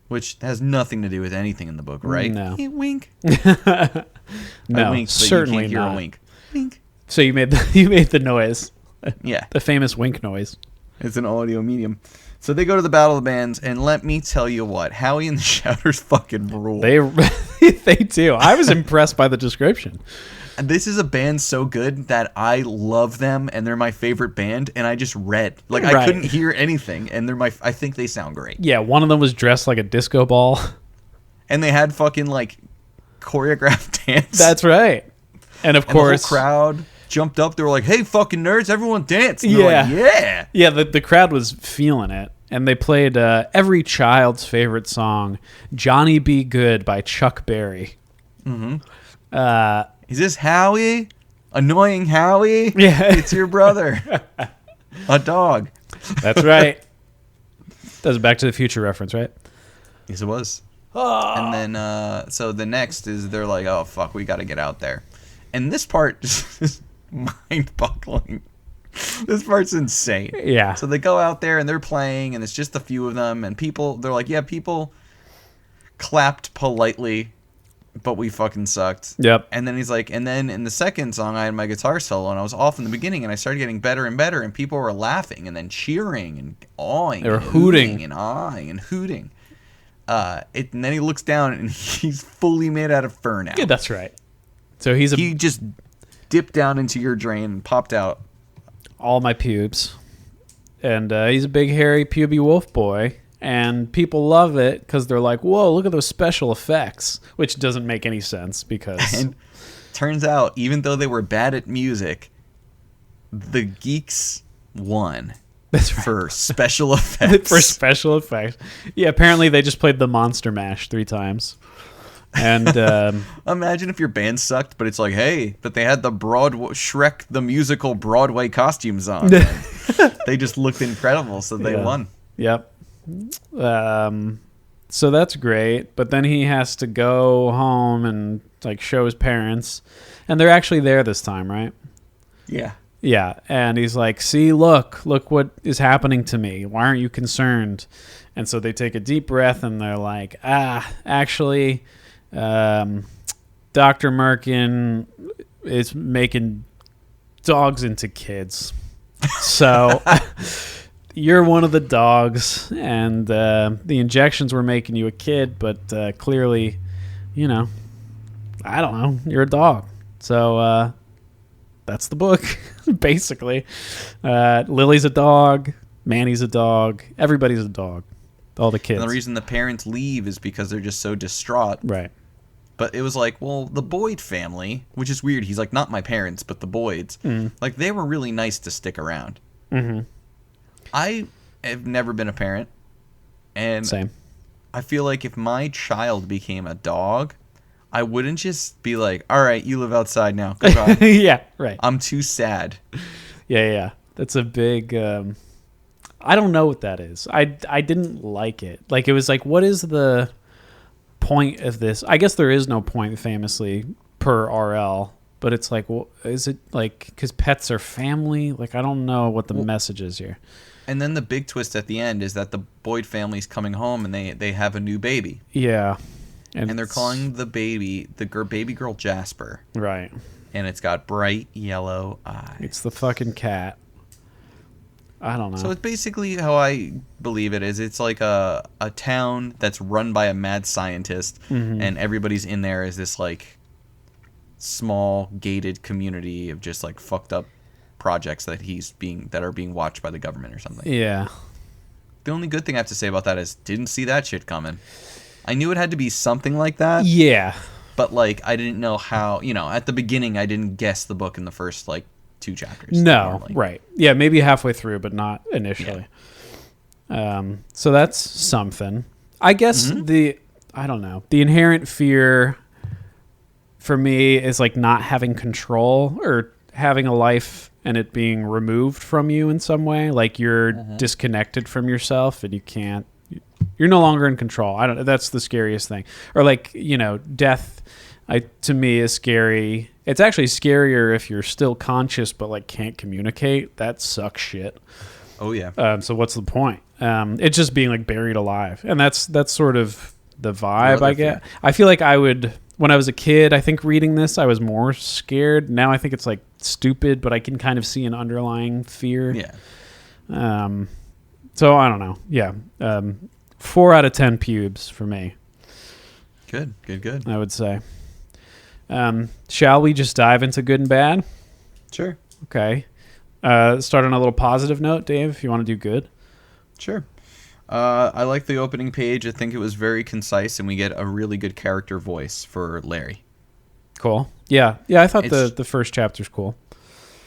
Speaker 1: which has nothing to do with anything in the book, right?
Speaker 3: No.
Speaker 1: Hey, wink.
Speaker 3: No,
Speaker 1: I wink, but
Speaker 3: certainly
Speaker 1: you can't hear
Speaker 3: not.
Speaker 1: a wink. Wink.
Speaker 3: So you made the noise,
Speaker 1: Yeah,
Speaker 3: the famous wink noise.
Speaker 1: it's an audio medium. So they go to the Battle of the Bands, and let me tell you what, Howie and the Shouters fucking rule.
Speaker 3: They do. I was impressed by the description.
Speaker 1: And this is a band so good that I love them, and they're my favorite band, and I just read. Like, I
Speaker 3: Right.
Speaker 1: couldn't hear anything, and I think they sound great.
Speaker 3: Yeah, one of them was dressed like a disco ball.
Speaker 1: And they had fucking, like, choreographed dance.
Speaker 3: That's right. And of
Speaker 1: and
Speaker 3: course,
Speaker 1: the whole crowd jumped up. They were like, hey, fucking nerds, everyone dance. And
Speaker 3: Yeah.
Speaker 1: they're like, yeah.
Speaker 3: yeah, the crowd was feeling it. And they played every child's favorite song, Johnny Be Good by Chuck Berry.
Speaker 1: Is this Howie? Annoying Howie?
Speaker 3: Yeah.
Speaker 1: It's your brother. A dog.
Speaker 3: That's right. That's a Back to the Future reference, right?
Speaker 1: Yes, it was. And then, so the next is they're like, oh, fuck, we got to get out there. And this part is mind-boggling. This part's insane.
Speaker 3: Yeah.
Speaker 1: So they go out there and they're playing, and it's just a few of them, and they're like, yeah, people clapped politely, but we fucking sucked.
Speaker 3: Yep.
Speaker 1: And then he's like, and then in the second song, I had my guitar solo, and I was off in the beginning, and I started getting better and better, and people were laughing, and then cheering, and awing.
Speaker 3: They were
Speaker 1: and
Speaker 3: hooting.
Speaker 1: and awing, and hooting. And then he looks down, and he's fully made out of fur now.
Speaker 3: Yeah, that's right. So he
Speaker 1: just dipped down into your drain and popped out.
Speaker 3: All my pubes. And he's a big, hairy, puby wolf boy. And people love it because they're like, whoa, look at those special effects. Which doesn't make any sense because...
Speaker 1: And turns out, even though they were bad at music, the geeks won.
Speaker 3: That's right.
Speaker 1: For special effects.
Speaker 3: For special effects. Yeah, apparently they just played the Monster Mash 3 times. And
Speaker 1: imagine if your band sucked, but it's like, hey, but they had the Shrek the musical Broadway costumes on. They just looked incredible, so they won.
Speaker 3: Yep. So that's great, but then he has to go home and like show his parents, and they're actually there this time, right?
Speaker 1: Yeah.
Speaker 3: Yeah, and he's like, see, look what is happening to me. Why aren't you concerned? And so they take a deep breath and they're like, actually, Dr. Merkin is making dogs into kids. So you're one of the dogs, and the injections were making you a kid, but clearly, I don't know, you're a dog. So that's the book, basically. Lily's a dog, Manny's a dog, everybody's a dog. All the kids.
Speaker 1: And the reason the parents leave is because they're just so distraught.
Speaker 3: Right.
Speaker 1: But it was like, well, the Boyd family, which is weird. He's like, not my parents, but the Boyds. Like, they were really nice to stick around. Mm-hmm. I have never been a parent. And
Speaker 3: Same.
Speaker 1: I feel like if my child became a dog, I wouldn't just be like, all right, you live outside now. Goodbye.
Speaker 3: Yeah, right.
Speaker 1: I'm too sad.
Speaker 3: Yeah. That's a big... I don't know what that is. I didn't like it. Like, it was like, what is the point of this? I guess there is no point, famously, per RL. But it's like, well, is it like, because pets are family? Like, I don't know what the message is here.
Speaker 1: And then the big twist at the end is that the Boyd family's coming home and they have a new baby.
Speaker 3: Yeah.
Speaker 1: And they're calling the baby, baby girl Jasper.
Speaker 3: Right.
Speaker 1: And it's got bright yellow eyes.
Speaker 3: It's the fucking cat. I don't know.
Speaker 1: So it's basically how I believe it is. It's like a town that's run by a mad scientist, and everybody's in there as this like small gated community of just like fucked up projects that are being watched by the government or something.
Speaker 3: Yeah.
Speaker 1: The only good thing I have to say about that is didn't see that shit coming. I knew it had to be something like that.
Speaker 3: Yeah.
Speaker 1: But like I didn't know how, at the beginning I didn't guess the book in the first like 2 chapters.
Speaker 3: No,
Speaker 1: normally.
Speaker 3: right. Yeah, maybe halfway through, but not initially. Yeah. So that's something. I guess I don't know. The inherent fear for me is like not having control or having a life and it being removed from you in some way. Like you're disconnected from yourself and you're no longer in control. That's the scariest thing. Or like, death to me is scary. It's actually scarier if you're still conscious but like can't communicate. That sucks shit.
Speaker 1: Oh yeah.
Speaker 3: So what's the point? It's just being like buried alive, and that's sort of the vibe I get. I feel like I would, when I was a kid, I think reading this, I was more scared. Now I think it's like stupid, but I can kind of see an underlying fear.
Speaker 1: Yeah.
Speaker 3: So I don't know. Yeah. 4 out of 10 pubes for me.
Speaker 1: Good.
Speaker 3: I would say. Shall we just dive into good and bad?
Speaker 1: Sure.
Speaker 3: Okay. Start on a little positive note, Dave, if you want to do good.
Speaker 1: Sure. I like the opening page. I think it was very concise, and we get a really good character voice for Larry.
Speaker 3: Cool. Yeah, I thought the first chapter's cool.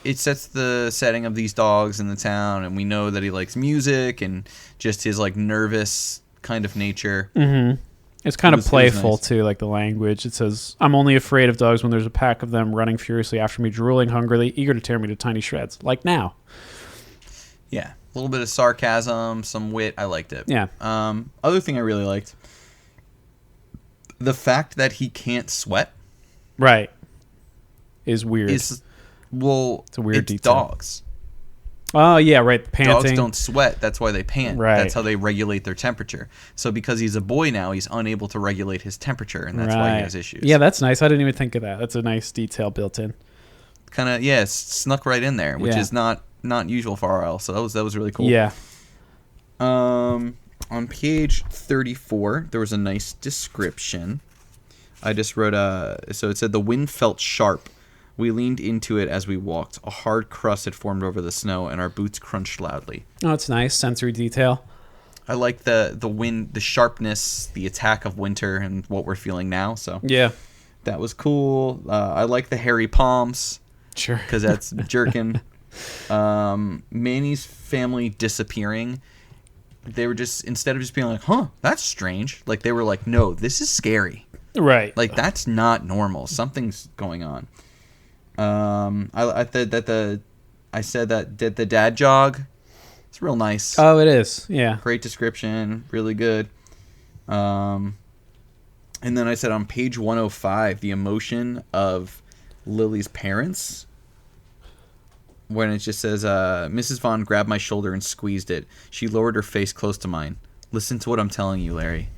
Speaker 1: It sets the setting of these dogs in the town, and we know that he likes music and just his like nervous kind of nature.
Speaker 3: Mm-hmm. It's kind of playful,
Speaker 1: nice.
Speaker 3: too, like the language. It says, I'm only afraid of dogs when there's a pack of them running furiously after me, drooling hungrily, eager to tear me to tiny shreds. Like now.
Speaker 1: Yeah. A little bit of sarcasm, some wit. I liked it.
Speaker 3: Yeah.
Speaker 1: Other thing I really liked, the fact that he can't sweat.
Speaker 3: Right. is weird.
Speaker 1: It's a weird detail. Dogs.
Speaker 3: Oh, yeah, right. Panting.
Speaker 1: Dogs don't sweat. That's why they pant.
Speaker 3: Right.
Speaker 1: That's how they regulate their temperature. So because he's a boy now, he's unable to regulate his temperature, and that's why he has issues.
Speaker 3: Yeah, that's nice. I didn't even think of that. That's a nice detail built in.
Speaker 1: Kind of, it's snuck right in there, which is not usual for RL. So that was really cool.
Speaker 3: Yeah.
Speaker 1: On page 34, there was a nice description. I just wrote so it said the wind felt sharp. We leaned into it as we walked. A hard crust had formed over the snow, and our boots crunched loudly.
Speaker 3: Oh, it's nice. Sensory detail.
Speaker 1: I like the wind, the sharpness, the attack of winter, and what we're feeling now. So
Speaker 3: yeah,
Speaker 1: that was cool. I like the hairy palms.
Speaker 3: Sure.
Speaker 1: Because that's jerking. Manny's family disappearing. They were just, instead of just being like, huh, that's strange. Like, they were like, no, this is scary.
Speaker 3: Right.
Speaker 1: Like, that's not normal. Something's going on. I said that the dad jog. It's real nice.
Speaker 3: Oh, it is. Yeah.
Speaker 1: Great description. Really good. And then I said on page 105, the emotion of Lily's parents, when it just says, Mrs. Vaughn grabbed my shoulder and squeezed it. She lowered her face close to mine. Listen to what I'm telling you, Larry,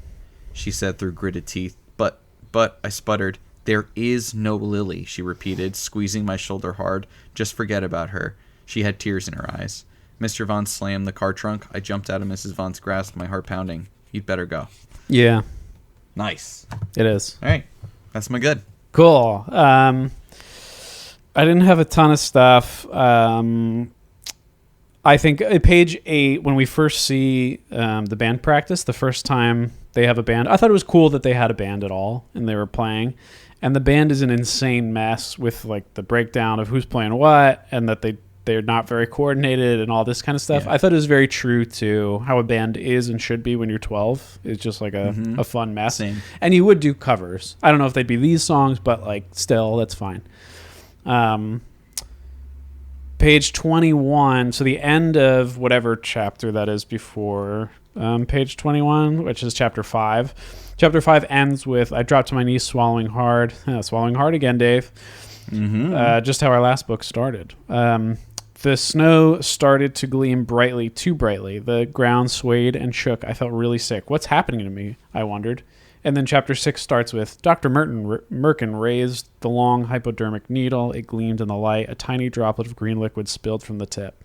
Speaker 1: she said through gritted teeth. But, I sputtered. There is no Lily, she repeated, squeezing my shoulder hard. Just forget about her. She had tears in her eyes. Mr. Vaughn slammed the car trunk. I jumped out of Mrs. Vaughn's grasp, my heart pounding. You'd better go.
Speaker 3: Yeah.
Speaker 1: Nice.
Speaker 3: It is.
Speaker 1: All right. That's my good.
Speaker 3: Cool. I didn't have a ton of stuff. I think at page 8, when we first see the band practice, the first time they have a band, I thought it was cool that they had a band at all and they were playing. And the band is an insane mess with like the breakdown of who's playing what and that they're not very coordinated and all this kind of stuff. Yeah. I thought it was very true to how a band is and should be when you're 12. It's just like a fun mess.
Speaker 1: Same.
Speaker 3: And you would do covers. I don't know if they'd be these songs, but like still, that's fine. Page 21, so the end of whatever chapter that is before page 21, which is chapter 5. Chapter 5 ends with, I dropped to my knees swallowing hard. Swallowing hard again, Dave. Mm-hmm. Just how our last book started. The snow started to gleam brightly, too brightly. The ground swayed and shook. I felt really sick. What's happening to me? I wondered. And then chapter 6 starts with, Dr. Merkin raised the long hypodermic needle. It gleamed in the light. A tiny droplet of green liquid spilled from the tip.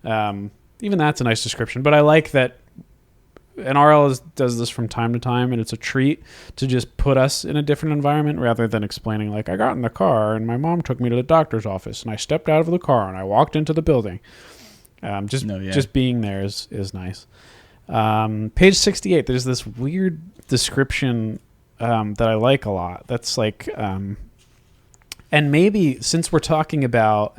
Speaker 3: Even that's a nice description. But I like that, and RL does this from time to time, and it's a treat to just put us in a different environment rather than explaining, like, I got in the car, and my mom took me to the doctor's office, and I stepped out of the car, and I walked into the building. Just being there is nice. Page 68, there's this weird description that I like a lot. That's like, and maybe since we're talking about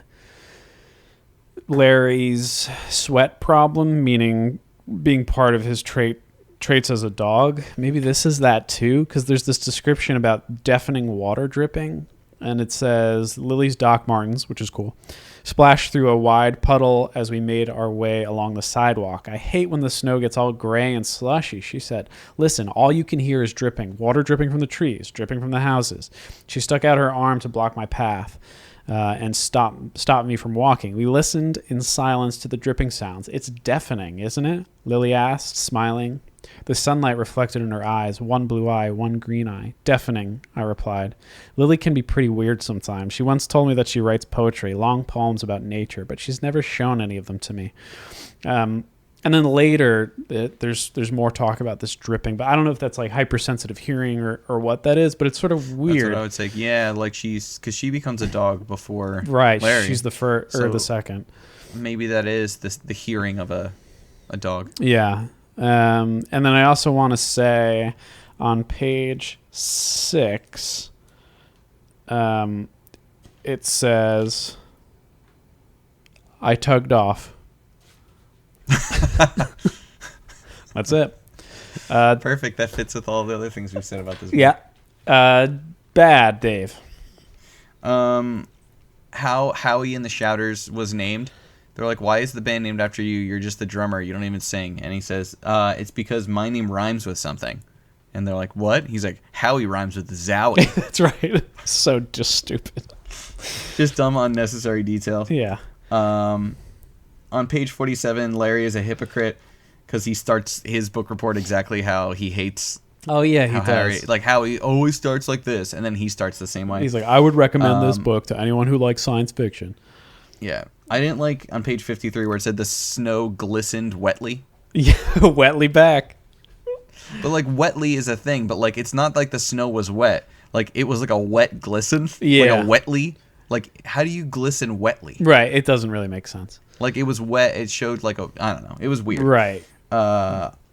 Speaker 3: Larry's sweat problem, meaning being part of his traits as a dog, maybe this is that too, because there's this description about deafening water dripping, and it says Lily's Doc Martens, which is cool, splashed through a wide puddle as we made our way along the sidewalk. I hate when the snow gets all gray and slushy, she said. Listen, all you can hear is dripping. Water dripping from the trees, dripping from the houses. She stuck out her arm to block my path and stopped me from walking. We listened in silence to the dripping sounds. It's deafening, isn't it? Lily asked, smiling. The sunlight reflected in her eyes, one blue eye, one green eye. Deafening, I replied. Lily can be pretty weird sometimes. She once told me that she writes poetry, long poems about nature, but she's never shown any of them to me. And then later, there's more talk about this dripping, but I don't know if that's like hypersensitive hearing or what that is, but it's sort of weird.
Speaker 1: That's what I would say. Yeah, like because she becomes a dog before
Speaker 3: right,
Speaker 1: Larry.
Speaker 3: She's the first or the second.
Speaker 1: Maybe that is the hearing of a dog.
Speaker 3: Yeah. And then I also want to say on page 6, it says, I tugged off. That's it.
Speaker 1: Perfect. That fits with all the other things we've said about this book.
Speaker 3: Yeah. Bad, Dave.
Speaker 1: How Howie and the Shouters was named. They're like, why is the band named after you? You're just the drummer. You don't even sing. And he says, it's because my name rhymes with something. And they're like, what? He's like, Howie rhymes with Zowie.
Speaker 3: That's right. So just stupid.
Speaker 1: Just dumb, unnecessary detail.
Speaker 3: Yeah.
Speaker 1: On page 47, Larry is a hypocrite because he starts his book report exactly how he hates.
Speaker 3: Oh yeah, he
Speaker 1: how
Speaker 3: does.
Speaker 1: Harry, like how he always starts like this, and then he starts the same way.
Speaker 3: He's like, I would recommend this book to anyone who likes science fiction.
Speaker 1: Yeah, I didn't like on page 53 where it said the snow glistened wetly.
Speaker 3: Yeah, wetly back.
Speaker 1: But like wetly is a thing, but like it's not like the snow was wet. Like it was like a wet glisten.
Speaker 3: Yeah.
Speaker 1: Like a wetly. Like how do you glisten wetly?
Speaker 3: Right. It doesn't really make sense.
Speaker 1: Like it was wet. It showed like I don't know. It was weird.
Speaker 3: Right.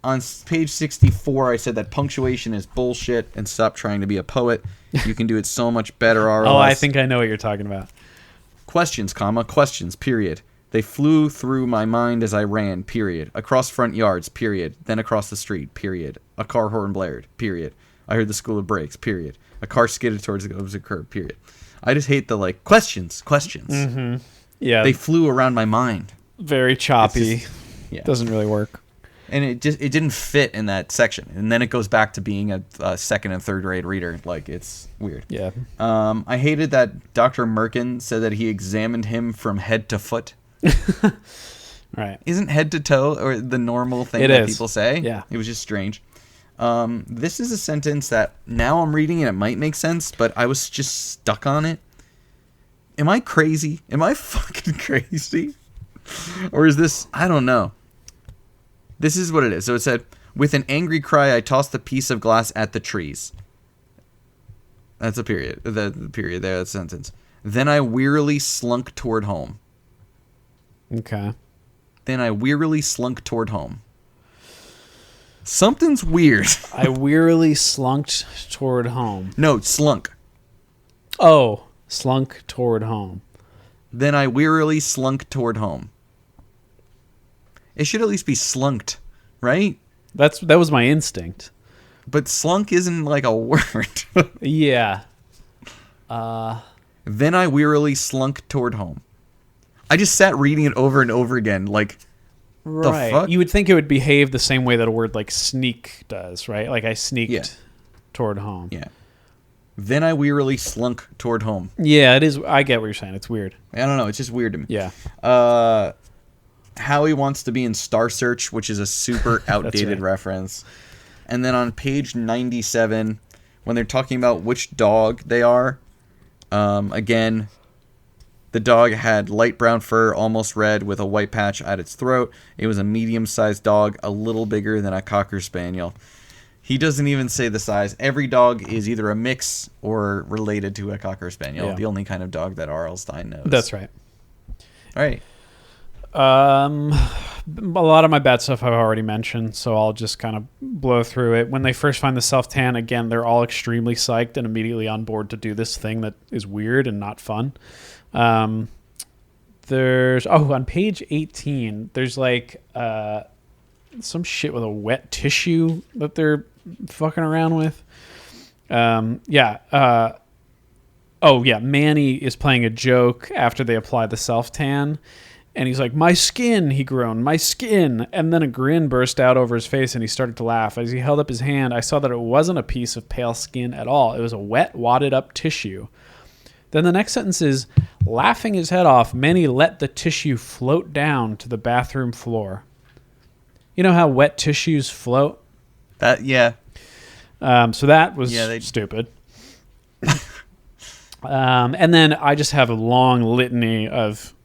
Speaker 1: On page 64, I said that punctuation is bullshit and stop trying to be a poet. You can do it so much better, RLS.
Speaker 3: Oh, I think I know what you're talking about.
Speaker 1: Questions, questions, period. They flew through my mind as I ran, period. Across front yards, period. Then across the street, period. A car horn blared, period. I heard the school of brakes, period. A car skidded towards the opposite curb, period. I just hate the, like, questions.
Speaker 3: Mm-hmm. Yeah.
Speaker 1: They flew around my mind.
Speaker 3: Very choppy.
Speaker 1: Yeah.
Speaker 3: Doesn't really work.
Speaker 1: And it didn't fit in that section. And then it goes back to being a second and third grade reader. Like, it's weird.
Speaker 3: Yeah.
Speaker 1: I hated that Dr. Merkin said that he examined him from head to foot.
Speaker 3: Right.
Speaker 1: Isn't head to toe or the normal thing
Speaker 3: It
Speaker 1: that
Speaker 3: is.
Speaker 1: people say?
Speaker 3: Yeah.
Speaker 1: It was just strange. This is a sentence that now I'm reading and it might make sense, but I was just stuck on it. Am I crazy? Am I fucking crazy? Or is this... I don't know. This is what it is. So it said, with an angry cry, I tossed the piece of glass at the trees. That's a period. The period there, that's a sentence. Then I wearily slunk toward home.
Speaker 3: Okay.
Speaker 1: Then I wearily slunk toward home. Something's weird.
Speaker 3: I wearily slunked toward home.
Speaker 1: No, slunk.
Speaker 3: Oh, slunk toward home.
Speaker 1: Then I wearily slunk toward home. It should at least be slunked, right?
Speaker 3: That was my instinct.
Speaker 1: But slunk isn't like a word.
Speaker 3: Yeah.
Speaker 1: Then I wearily slunk toward home. I just sat reading it over and over again, like,
Speaker 3: Right.
Speaker 1: the fuck?
Speaker 3: You would think it would behave the same way that a word like sneak does, right? Like I sneaked
Speaker 1: Yeah.
Speaker 3: toward home.
Speaker 1: Yeah. Then I wearily slunk toward home.
Speaker 3: Yeah, it is. I get what you're saying. It's weird.
Speaker 1: I don't know. It's just weird to me.
Speaker 3: Yeah.
Speaker 1: Howie wants to be in Star Search, which is a super outdated
Speaker 3: right.
Speaker 1: reference. And then on page 97, when they're talking about which dog they are, again, the dog had light brown fur, almost red, with a white patch at its throat. It was a medium-sized dog, a little bigger than a Cocker Spaniel. He doesn't even say the size. Every dog is either a mix or related to a Cocker Spaniel,
Speaker 3: Yeah.
Speaker 1: the only kind of dog that RL Stine knows.
Speaker 3: That's right.
Speaker 1: All right.
Speaker 3: A lot of my bad stuff I've already mentioned, so I'll just kind of blow through it. When they first find the self-tan, again, they're all extremely psyched and immediately on board to do this thing that is weird and not fun. There's on page 18, there's like some shit with a wet tissue that they're fucking around with. Manny is playing a joke after they apply the self-tan. And he's like, my skin, he groaned, my skin. And then a grin burst out over his face and he started to laugh. As he held up his hand, I saw that it wasn't a piece of pale skin at all. It was a wet, wadded up tissue. Then the next sentence is, laughing his head off, Manny let the tissue float down to the bathroom floor. You know how wet tissues float?
Speaker 1: Yeah.
Speaker 3: So that was
Speaker 1: Yeah,
Speaker 3: stupid. And then I just have a long litany of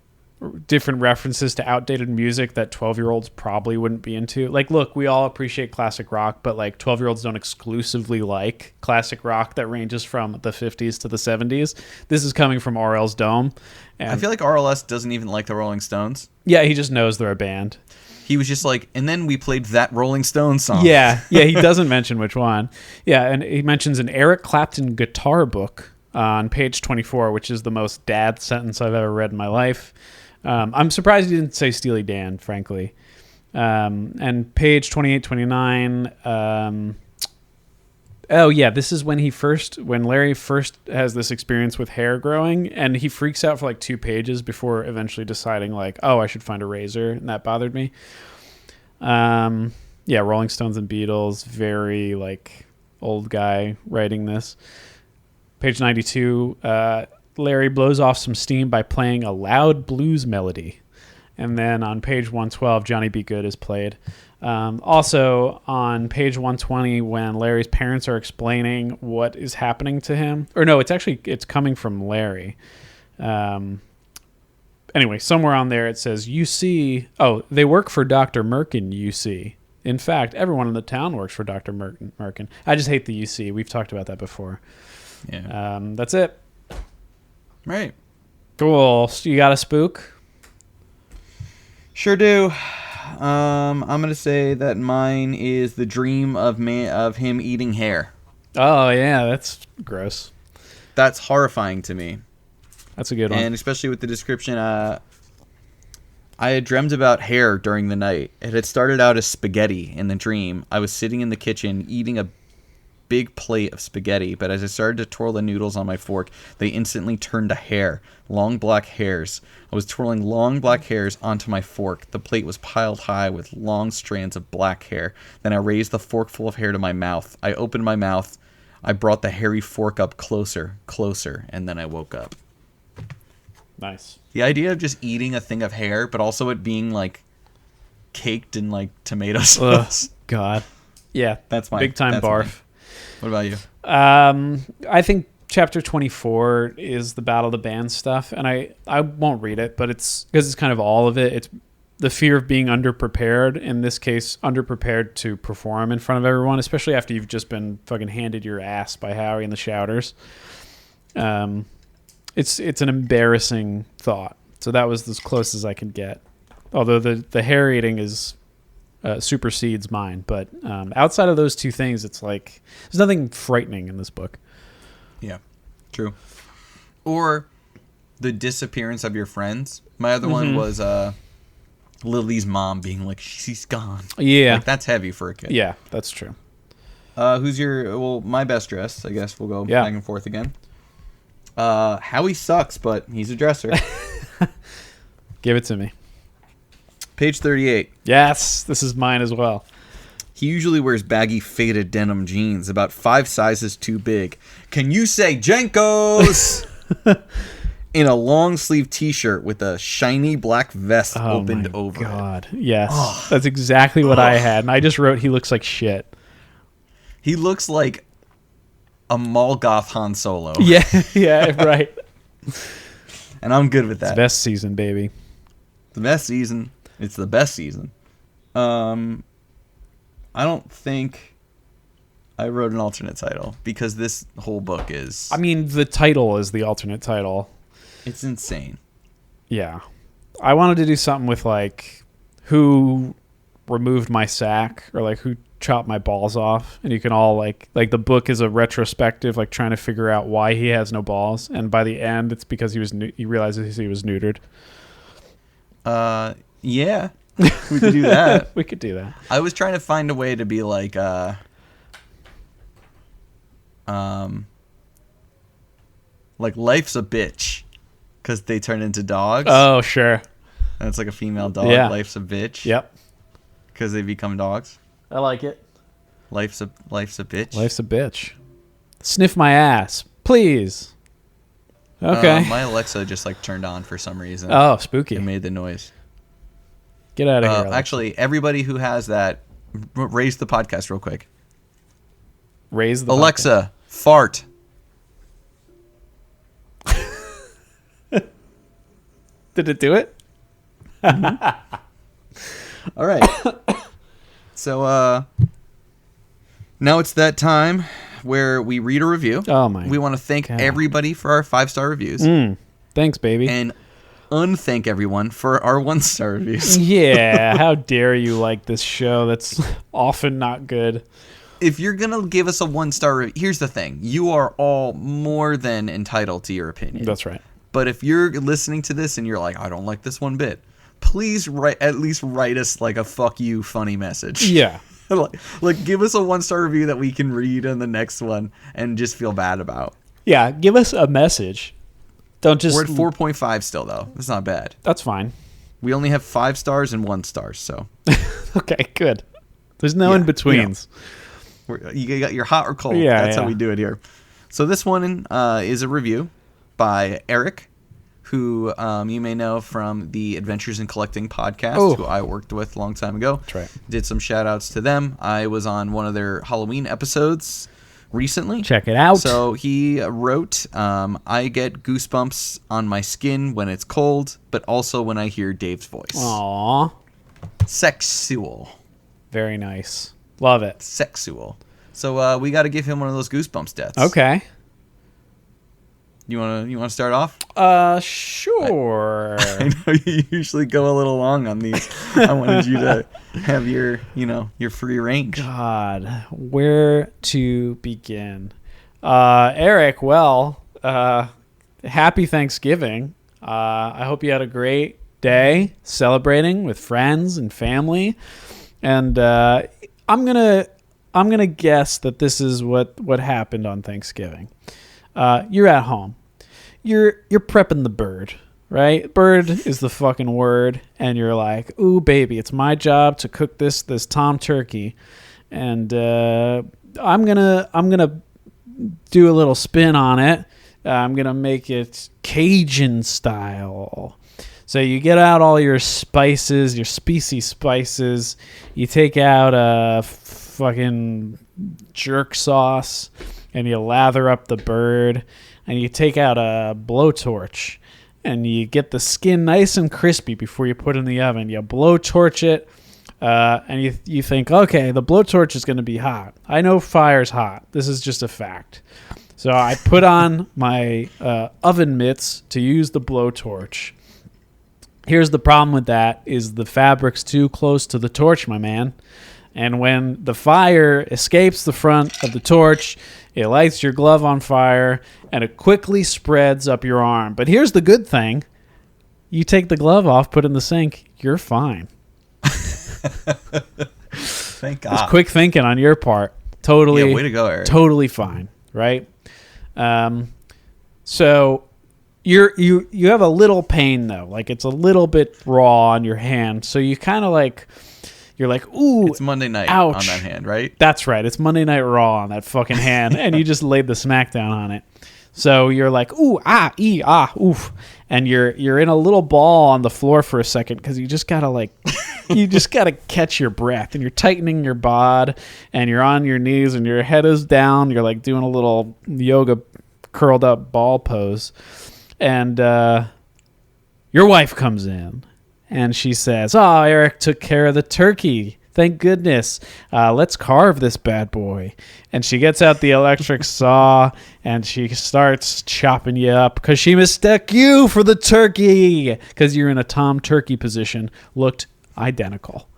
Speaker 3: different references to outdated music that 12-year-olds probably wouldn't be into. Like, look, we all appreciate classic rock, but like 12-year-olds don't exclusively like classic rock that ranges from the 50s to the 70s. This is coming from RL's Dome. And
Speaker 1: I feel like RLS doesn't even like the Rolling Stones.
Speaker 3: yeah, he just knows they're a band.
Speaker 1: He was just like, and then we played that Rolling Stones song.
Speaker 3: Yeah, he doesn't mention which one. Yeah, and he mentions an Eric Clapton guitar book on page 24, which is the most dad sentence I've ever read in my life. I'm surprised he didn't say Steely Dan, frankly. And page 28, 29. This is when Larry first has this experience with hair growing, and he freaks out for like 2 pages before eventually deciding like, oh, I should find a razor, and that bothered me. Rolling Stones and Beatles, very like old guy writing this. Page 92. Larry blows off some steam by playing a loud blues melody. And then on page 112, Johnny Be Good is played. Also on page 120, when Larry's parents are explaining what is happening to him, or no, it's coming from Larry. Anyway, somewhere on there it says, you see, they work for Dr. Merkin, you see. In fact, everyone in the town works for Dr. Merkin. I just hate the UC. We've talked about that before.
Speaker 1: Yeah.
Speaker 3: That's it.
Speaker 1: Right.
Speaker 3: Cool. So you got a spook?
Speaker 1: Sure do. I'm gonna say that mine is the dream of him eating hair.
Speaker 3: Oh yeah, that's gross.
Speaker 1: That's horrifying to me.
Speaker 3: That's a good one.
Speaker 1: And especially with the description, I had dreamt about hair during the night. It had started out as spaghetti in the dream. I was sitting in the kitchen eating a big plate of spaghetti, but as I started to twirl the noodles on my fork, they instantly turned to hair, long black hairs. I was twirling long black hairs onto my fork. The plate was piled high with long strands of black hair. Then I raised the forkful of hair to my mouth. I opened my mouth. I brought the hairy fork up closer, and then I woke up.
Speaker 3: Nice.
Speaker 1: The idea of just eating a thing of hair, but also it being like caked in like tomato sauce.
Speaker 3: God. Yeah.
Speaker 1: That's my
Speaker 3: big time barf.
Speaker 1: Mine. What about you?
Speaker 3: I think chapter 24 is the Battle of the Band stuff, and I won't read it, but it's because it's kind of all of it. It's the fear of being underprepared, in this case, underprepared to perform in front of everyone, especially after you've just been fucking handed your ass by Howie and the Shouters. It's an embarrassing thought. So that was as close as I could get. Although the hair eating is supersedes mine, but outside of those two things, it's like there's nothing frightening in this book.
Speaker 1: Yeah, true. Or the disappearance of your friends. My other one was Lily's mom being like, she's gone.
Speaker 3: Yeah,
Speaker 1: like, that's heavy for a kid.
Speaker 3: Yeah, that's true.
Speaker 1: Who's my best dress? I guess we'll go back and forth again. Howie sucks, but he's a dresser.
Speaker 3: Give it to me.
Speaker 1: Page 38.
Speaker 3: Yes, this is mine as well.
Speaker 1: He usually wears baggy, faded denim jeans, about 5 sizes too big. Can you say Jenkos? In a long-sleeve T-shirt with a shiny black vest opened over it. Oh, my
Speaker 3: God. Yes. That's exactly what I had. And I just wrote, he looks like shit.
Speaker 1: He looks like a mall goth Han Solo.
Speaker 3: Yeah, right.
Speaker 1: And I'm good with that.
Speaker 3: It's best season, baby.
Speaker 1: The best season. It's the best season. I don't think I wrote an alternate title because this whole book is...
Speaker 3: I mean, the title is the alternate title.
Speaker 1: It's insane.
Speaker 3: Yeah. I wanted to do something with, like, who removed my sack or, like, who chopped my balls off. And you can all, like the book is a retrospective, like, trying to figure out why he has no balls. And by the end, it's because he realizes he was neutered.
Speaker 1: Yeah. We could do that.
Speaker 3: We could do that.
Speaker 1: I was trying to find a way to be like life's a bitch because they turn into dogs.
Speaker 3: Oh, sure.
Speaker 1: And it's like a female dog.
Speaker 3: Yeah.
Speaker 1: Life's a bitch.
Speaker 3: Yep.
Speaker 1: Because they become dogs.
Speaker 3: I like it.
Speaker 1: Life's a bitch.
Speaker 3: Life's a bitch. Sniff my ass, please. Okay.
Speaker 1: My Alexa just like turned on for some reason.
Speaker 3: Oh, spooky.
Speaker 1: It made the noise.
Speaker 3: Get out of here. Alexa.
Speaker 1: Actually, everybody who has that, raise the podcast real quick.
Speaker 3: Raise the
Speaker 1: Alexa, fart.
Speaker 3: Did it do it?
Speaker 1: Mm-hmm. All right. So now it's that time where we read a review.
Speaker 3: Oh my!
Speaker 1: We want to thank everybody for our 5-star reviews.
Speaker 3: Thanks, baby.
Speaker 1: And unthank everyone for our 1-star reviews.
Speaker 3: Yeah, how dare you like this show that's often not good.
Speaker 1: If you're going to give us a 1-star review, here's the thing. You are all more than entitled to your opinion.
Speaker 3: That's right.
Speaker 1: But if you're listening to this and you're like, I don't like this one bit, please at least write us like a fuck you funny message.
Speaker 3: Yeah.
Speaker 1: like give us a 1-star review that we can read in the next one and just feel bad about.
Speaker 3: Yeah, give us a message. Don't just...
Speaker 1: We're at 4.5 still, though. That's not bad.
Speaker 3: That's fine.
Speaker 1: We only have 5 stars and 1 star, so...
Speaker 3: Okay, good. There's no in-betweens.
Speaker 1: You got your hot or cold.
Speaker 3: Yeah,
Speaker 1: That's how we do it here. So this one is a review. by Eric, who you may know from the Adventures in Collecting podcast,
Speaker 3: Oh.
Speaker 1: who I worked with a long time ago.
Speaker 3: That's right.
Speaker 1: Did some shout outs to them. I was on one of their Halloween episodes recently.
Speaker 3: Check it out.
Speaker 1: So he wrote, I get goosebumps on my skin when it's cold, but also when I hear Dave's voice.
Speaker 3: Aw.
Speaker 1: Sexual.
Speaker 3: Very nice. Love it.
Speaker 1: Sexual. So we got to give him one of those goosebumps deaths.
Speaker 3: Okay.
Speaker 1: You wanna start off?
Speaker 3: Sure.
Speaker 1: I know you usually go a little long on these. I wanted you to have your free range.
Speaker 3: God, where to begin? Eric, well, happy Thanksgiving. I hope you had a great day celebrating with friends and family. And I'm gonna guess that this is what happened on Thanksgiving. You're at home. You're prepping the bird, right? Bird is the fucking word, and you're like, ooh, baby, it's my job to cook this tom turkey, and I'm gonna do a little spin on it. I'm gonna make it Cajun style. So you get out all your spices, your spicy spices. You take out fucking jerk sauce, and you lather up the bird, and you take out a blowtorch, and you get the skin nice and crispy before you put it in the oven. You blowtorch it, and you think, okay, the blowtorch is going to be hot. I know fire's hot. This is just a fact. So I put on my oven mitts to use the blowtorch. Here's the problem with that is the fabric's too close to the torch, my man. And when the fire escapes the front of the torch, it lights your glove on fire, and it quickly spreads up your arm. But here's the good thing. You take the glove off, put it in the sink, you're fine.
Speaker 1: Thank God.
Speaker 3: It's quick thinking on your part. Totally.
Speaker 1: Yeah, way to go, Eric.
Speaker 3: Totally fine, right? So you have a little pain, though. Like, it's a little bit raw on your hand. So you kind of like... You're like, ooh,
Speaker 1: it's Monday night
Speaker 3: ouch.
Speaker 1: on that hand, right?
Speaker 3: That's right. It's Monday Night Raw on that fucking hand, and you just laid the smackdown on it. So you're like, ooh, oof, and you're in a little ball on the floor for a second because you just gotta catch your breath, and you're tightening your bod, and you're on your knees, and your head is down. You're like doing a little yoga curled up ball pose, and your wife comes in. And she says, oh, Eric took care of the turkey. Thank goodness. Let's carve this bad boy. And she gets out the electric saw, and she starts chopping you up because she mistook you for the turkey because you're in a Tom Turkey position. Looked identical.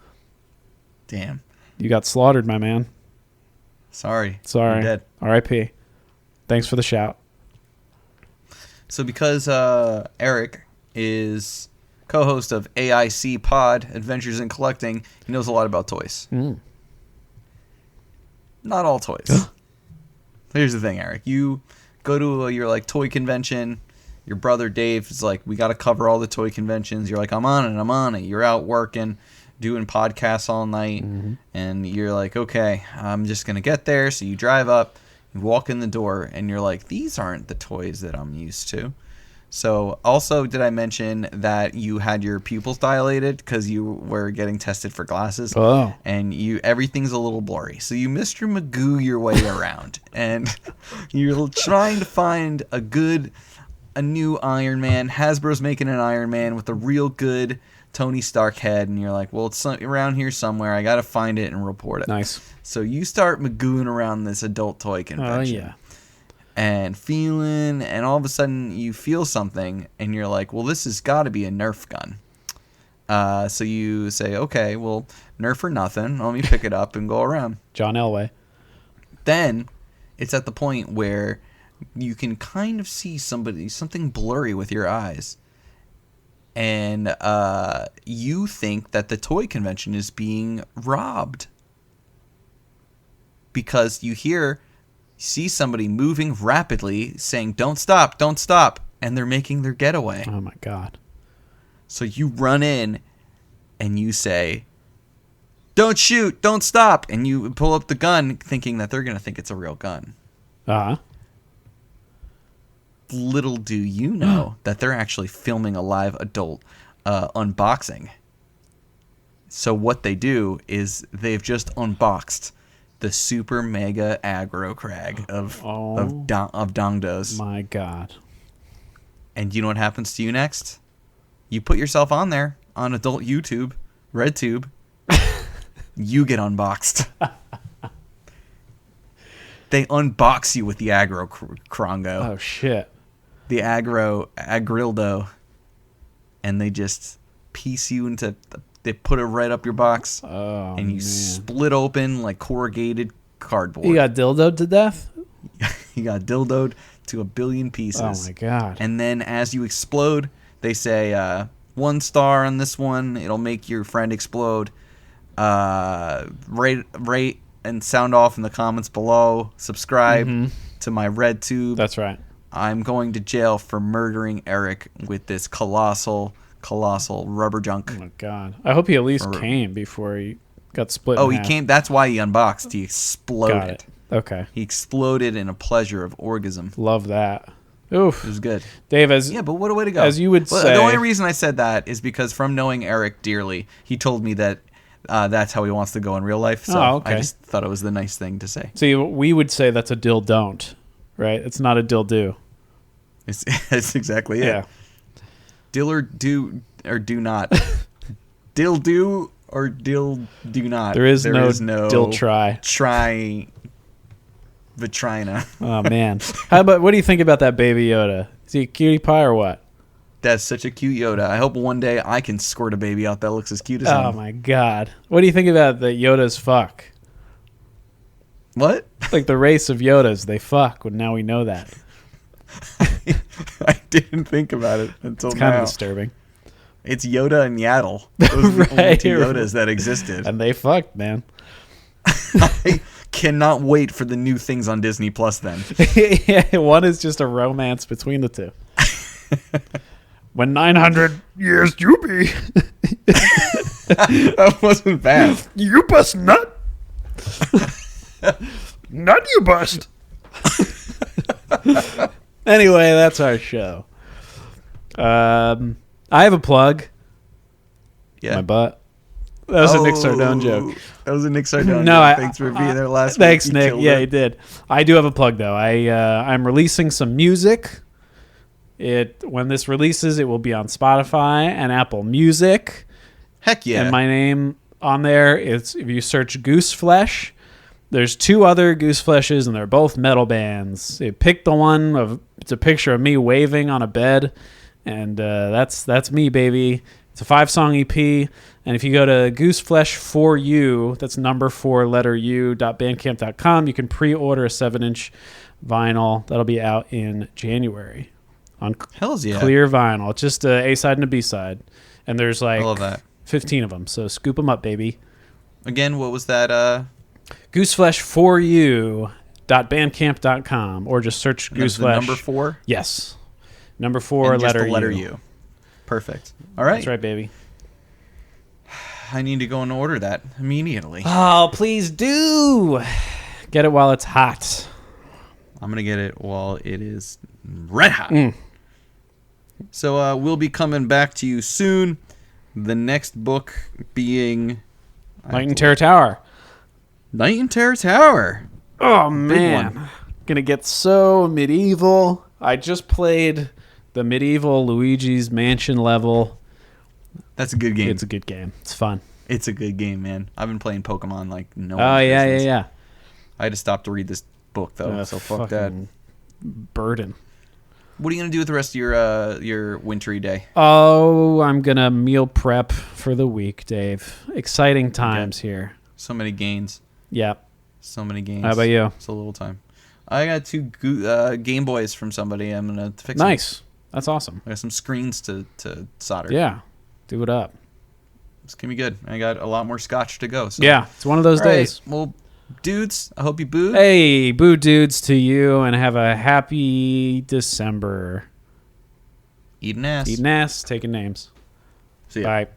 Speaker 1: Damn.
Speaker 3: You got slaughtered, my man.
Speaker 1: Sorry.
Speaker 3: Sorry.
Speaker 1: You're dead.
Speaker 3: R.I.P. Thanks for the shout.
Speaker 1: So because Eric is co-host of AIC Pod, Adventures in Collecting, he knows a lot about toys. Not all toys. Here's the thing, Eric. You go to your like toy convention. Your brother Dave is like, we got to cover all the toy conventions. You're like, I'm on it. You're out working, doing podcasts all night. And you're like, okay, I'm just going to get there. So you drive up, you walk in the door, and you're like, these aren't the toys that I'm used to. So also, did I mention that you had your pupils dilated because you were getting tested for glasses?
Speaker 3: Oh.
Speaker 1: And everything's a little blurry. So you Mr. Magoo your way around. And you're trying to find a new Iron Man. Hasbro's making an Iron Man with a real good Tony Stark head. And you're like, well, it's around here somewhere. I got to find it and report it.
Speaker 3: Nice.
Speaker 1: So you start magooing around this adult toy convention.
Speaker 3: Oh, yeah.
Speaker 1: And feeling, and all of a sudden you feel something, and you're like, well, this has got to be a Nerf gun. So you say, okay, well, Nerf or nothing. Let me pick it up and go around.
Speaker 3: John Elway.
Speaker 1: Then it's at the point where you can kind of see something blurry with your eyes. And you think that the toy convention is being robbed. Because you see somebody moving rapidly saying, don't stop, and they're making their getaway.
Speaker 3: Oh, my God.
Speaker 1: So you run in and you say, don't shoot, don't stop, and you pull up the gun thinking that they're going to think it's a real gun.
Speaker 3: Uh-huh.
Speaker 1: little do you know that they're actually filming a live adult unboxing. So what they do is they've just unboxed the super mega aggro crag of dongdos.
Speaker 3: My God.
Speaker 1: And you know what happens to you next? You put yourself on there on adult YouTube, RedTube. You get unboxed. They unbox you with the aggro crongo.
Speaker 3: Oh, shit.
Speaker 1: The agrildo. And they just piece you into... They put it right up your box.
Speaker 3: Oh,
Speaker 1: and you split open like corrugated cardboard.
Speaker 3: You got dildoed to death?
Speaker 1: You got dildoed to a billion pieces.
Speaker 3: Oh, my God.
Speaker 1: And then as you explode, they say 1 star on this one. It'll make your friend explode. Rate and sound off in the comments below. Subscribe to my RedTube.
Speaker 3: That's right.
Speaker 1: I'm going to jail for murdering Eric with this colossal rubber junk.
Speaker 3: Oh, my God. I hope he at least came before he got split
Speaker 1: Oh,
Speaker 3: in
Speaker 1: he
Speaker 3: half.
Speaker 1: came. That's why he unboxed. He exploded.
Speaker 3: Got it. Okay.
Speaker 1: He exploded in a pleasure of orgasm.
Speaker 3: Love that. Oof.
Speaker 1: It was good.
Speaker 3: Dave,
Speaker 1: Yeah, but what a way to go.
Speaker 3: as you would say...
Speaker 1: The only reason I said that is because from knowing Eric dearly, he told me that that's how he wants to go in real life. So
Speaker 3: Oh, okay.
Speaker 1: I just thought it was the nice thing to say.
Speaker 3: See, we would say that's a dill don't, right? It's not a dill do.
Speaker 1: It's exactly it.
Speaker 3: Yeah.
Speaker 1: Dill or do not. Dill do or dill do not.
Speaker 3: There is no dill try.
Speaker 1: Try vitrina.
Speaker 3: Oh, man. What do you think about that Baby Yoda? Is he a cutie pie or what?
Speaker 1: That's such a cute Yoda. I hope one day I can squirt a baby out that looks as cute as
Speaker 3: Oh,
Speaker 1: him.
Speaker 3: my God. What do you think about the Yodas fuck?
Speaker 1: What?
Speaker 3: Like the race of Yodas, they fuck. Well, now we know that.
Speaker 1: I didn't think about it until
Speaker 3: It's kind
Speaker 1: now.
Speaker 3: of disturbing.
Speaker 1: It's Yoda and Yaddle. Those are the only
Speaker 3: Right.
Speaker 1: two Yodas that existed.
Speaker 3: And they fucked, man.
Speaker 1: I cannot wait for the new things on Disney Plus then.
Speaker 3: Yeah, one is just a romance between the two. When 900 years you be,
Speaker 1: That wasn't bad.
Speaker 3: you bust nut. Nut you bust. Anyway, that's our show. I have a plug.
Speaker 1: Yeah.
Speaker 3: My butt. That was a Nick Sardone joke.
Speaker 1: That was a Nick Sardone
Speaker 3: No,
Speaker 1: joke. Thanks for being there last week.
Speaker 3: Thanks,
Speaker 1: You
Speaker 3: Nick.
Speaker 1: killed
Speaker 3: Yeah,
Speaker 1: it.
Speaker 3: he did. I do have a plug though. I'm releasing some music. When this releases, it will be on Spotify and Apple Music.
Speaker 1: Heck yeah.
Speaker 3: And my name on there is, if you search Goose Flesh, there's 2 other Goose Fleshes, and they're both metal bands. They picked the one it's a picture of me waving on a bed, and that's me, baby. It's a 5-song EP, and if you go to gooseflesh4u, that's number 4 letter u.bandcamp.com, you can pre-order a 7-inch vinyl that'll be out in January on
Speaker 1: Hells yeah.
Speaker 3: clear vinyl. It's just a A-side and a B-side, and there's
Speaker 1: I
Speaker 3: like
Speaker 1: love that.
Speaker 3: 15 of them, so scoop them up, baby.
Speaker 1: Again, what was that?
Speaker 3: Gooseflesh4u.bandcamp.com, or just search
Speaker 1: That's the
Speaker 3: Gooseflesh.
Speaker 1: number 4?
Speaker 3: Yes. Number 4,
Speaker 1: And just
Speaker 3: letter
Speaker 1: the letter
Speaker 3: U.
Speaker 1: U. Perfect. All right.
Speaker 3: That's right, baby.
Speaker 1: I need to go and order that immediately.
Speaker 3: Oh, please do. Get it while it's hot.
Speaker 1: I'm going to get it while it is red hot.
Speaker 3: Mm.
Speaker 1: So we'll be coming back to you soon. The next book being
Speaker 3: Light and Terror Tower.
Speaker 1: Night in Terror Tower.
Speaker 3: Oh,
Speaker 1: Big
Speaker 3: man.
Speaker 1: one.
Speaker 3: Gonna get so medieval. I just played the medieval Luigi's Mansion level.
Speaker 1: That's a good game.
Speaker 3: It's a good game. It's fun.
Speaker 1: It's a good game, man. I've been playing Pokemon like no
Speaker 3: Oh,
Speaker 1: one's
Speaker 3: yeah,
Speaker 1: business.
Speaker 3: yeah.
Speaker 1: I had to stop to read this book, though, so fuck that.
Speaker 3: fucking burden.
Speaker 1: What are you going to do with the rest of your wintry day?
Speaker 3: Oh, I'm going to meal prep for the week, Dave. Exciting times here.
Speaker 1: So many gains.
Speaker 3: Yep.
Speaker 1: So many games.
Speaker 3: How about you?
Speaker 1: So little time. I got 2 Game Boys from somebody. I'm going to fix them.
Speaker 3: Nice. That's awesome.
Speaker 1: I got some screens to solder.
Speaker 3: Yeah. Do it up.
Speaker 1: It's going to be good. I got a lot more scotch to go. So.
Speaker 3: Yeah. It's one of those
Speaker 1: All right.
Speaker 3: days.
Speaker 1: Well, dudes, I hope you booed.
Speaker 3: Hey, boo dudes to you, and have a happy December.
Speaker 1: Eating ass.
Speaker 3: Eating ass, taking names.
Speaker 1: See ya.
Speaker 3: Bye.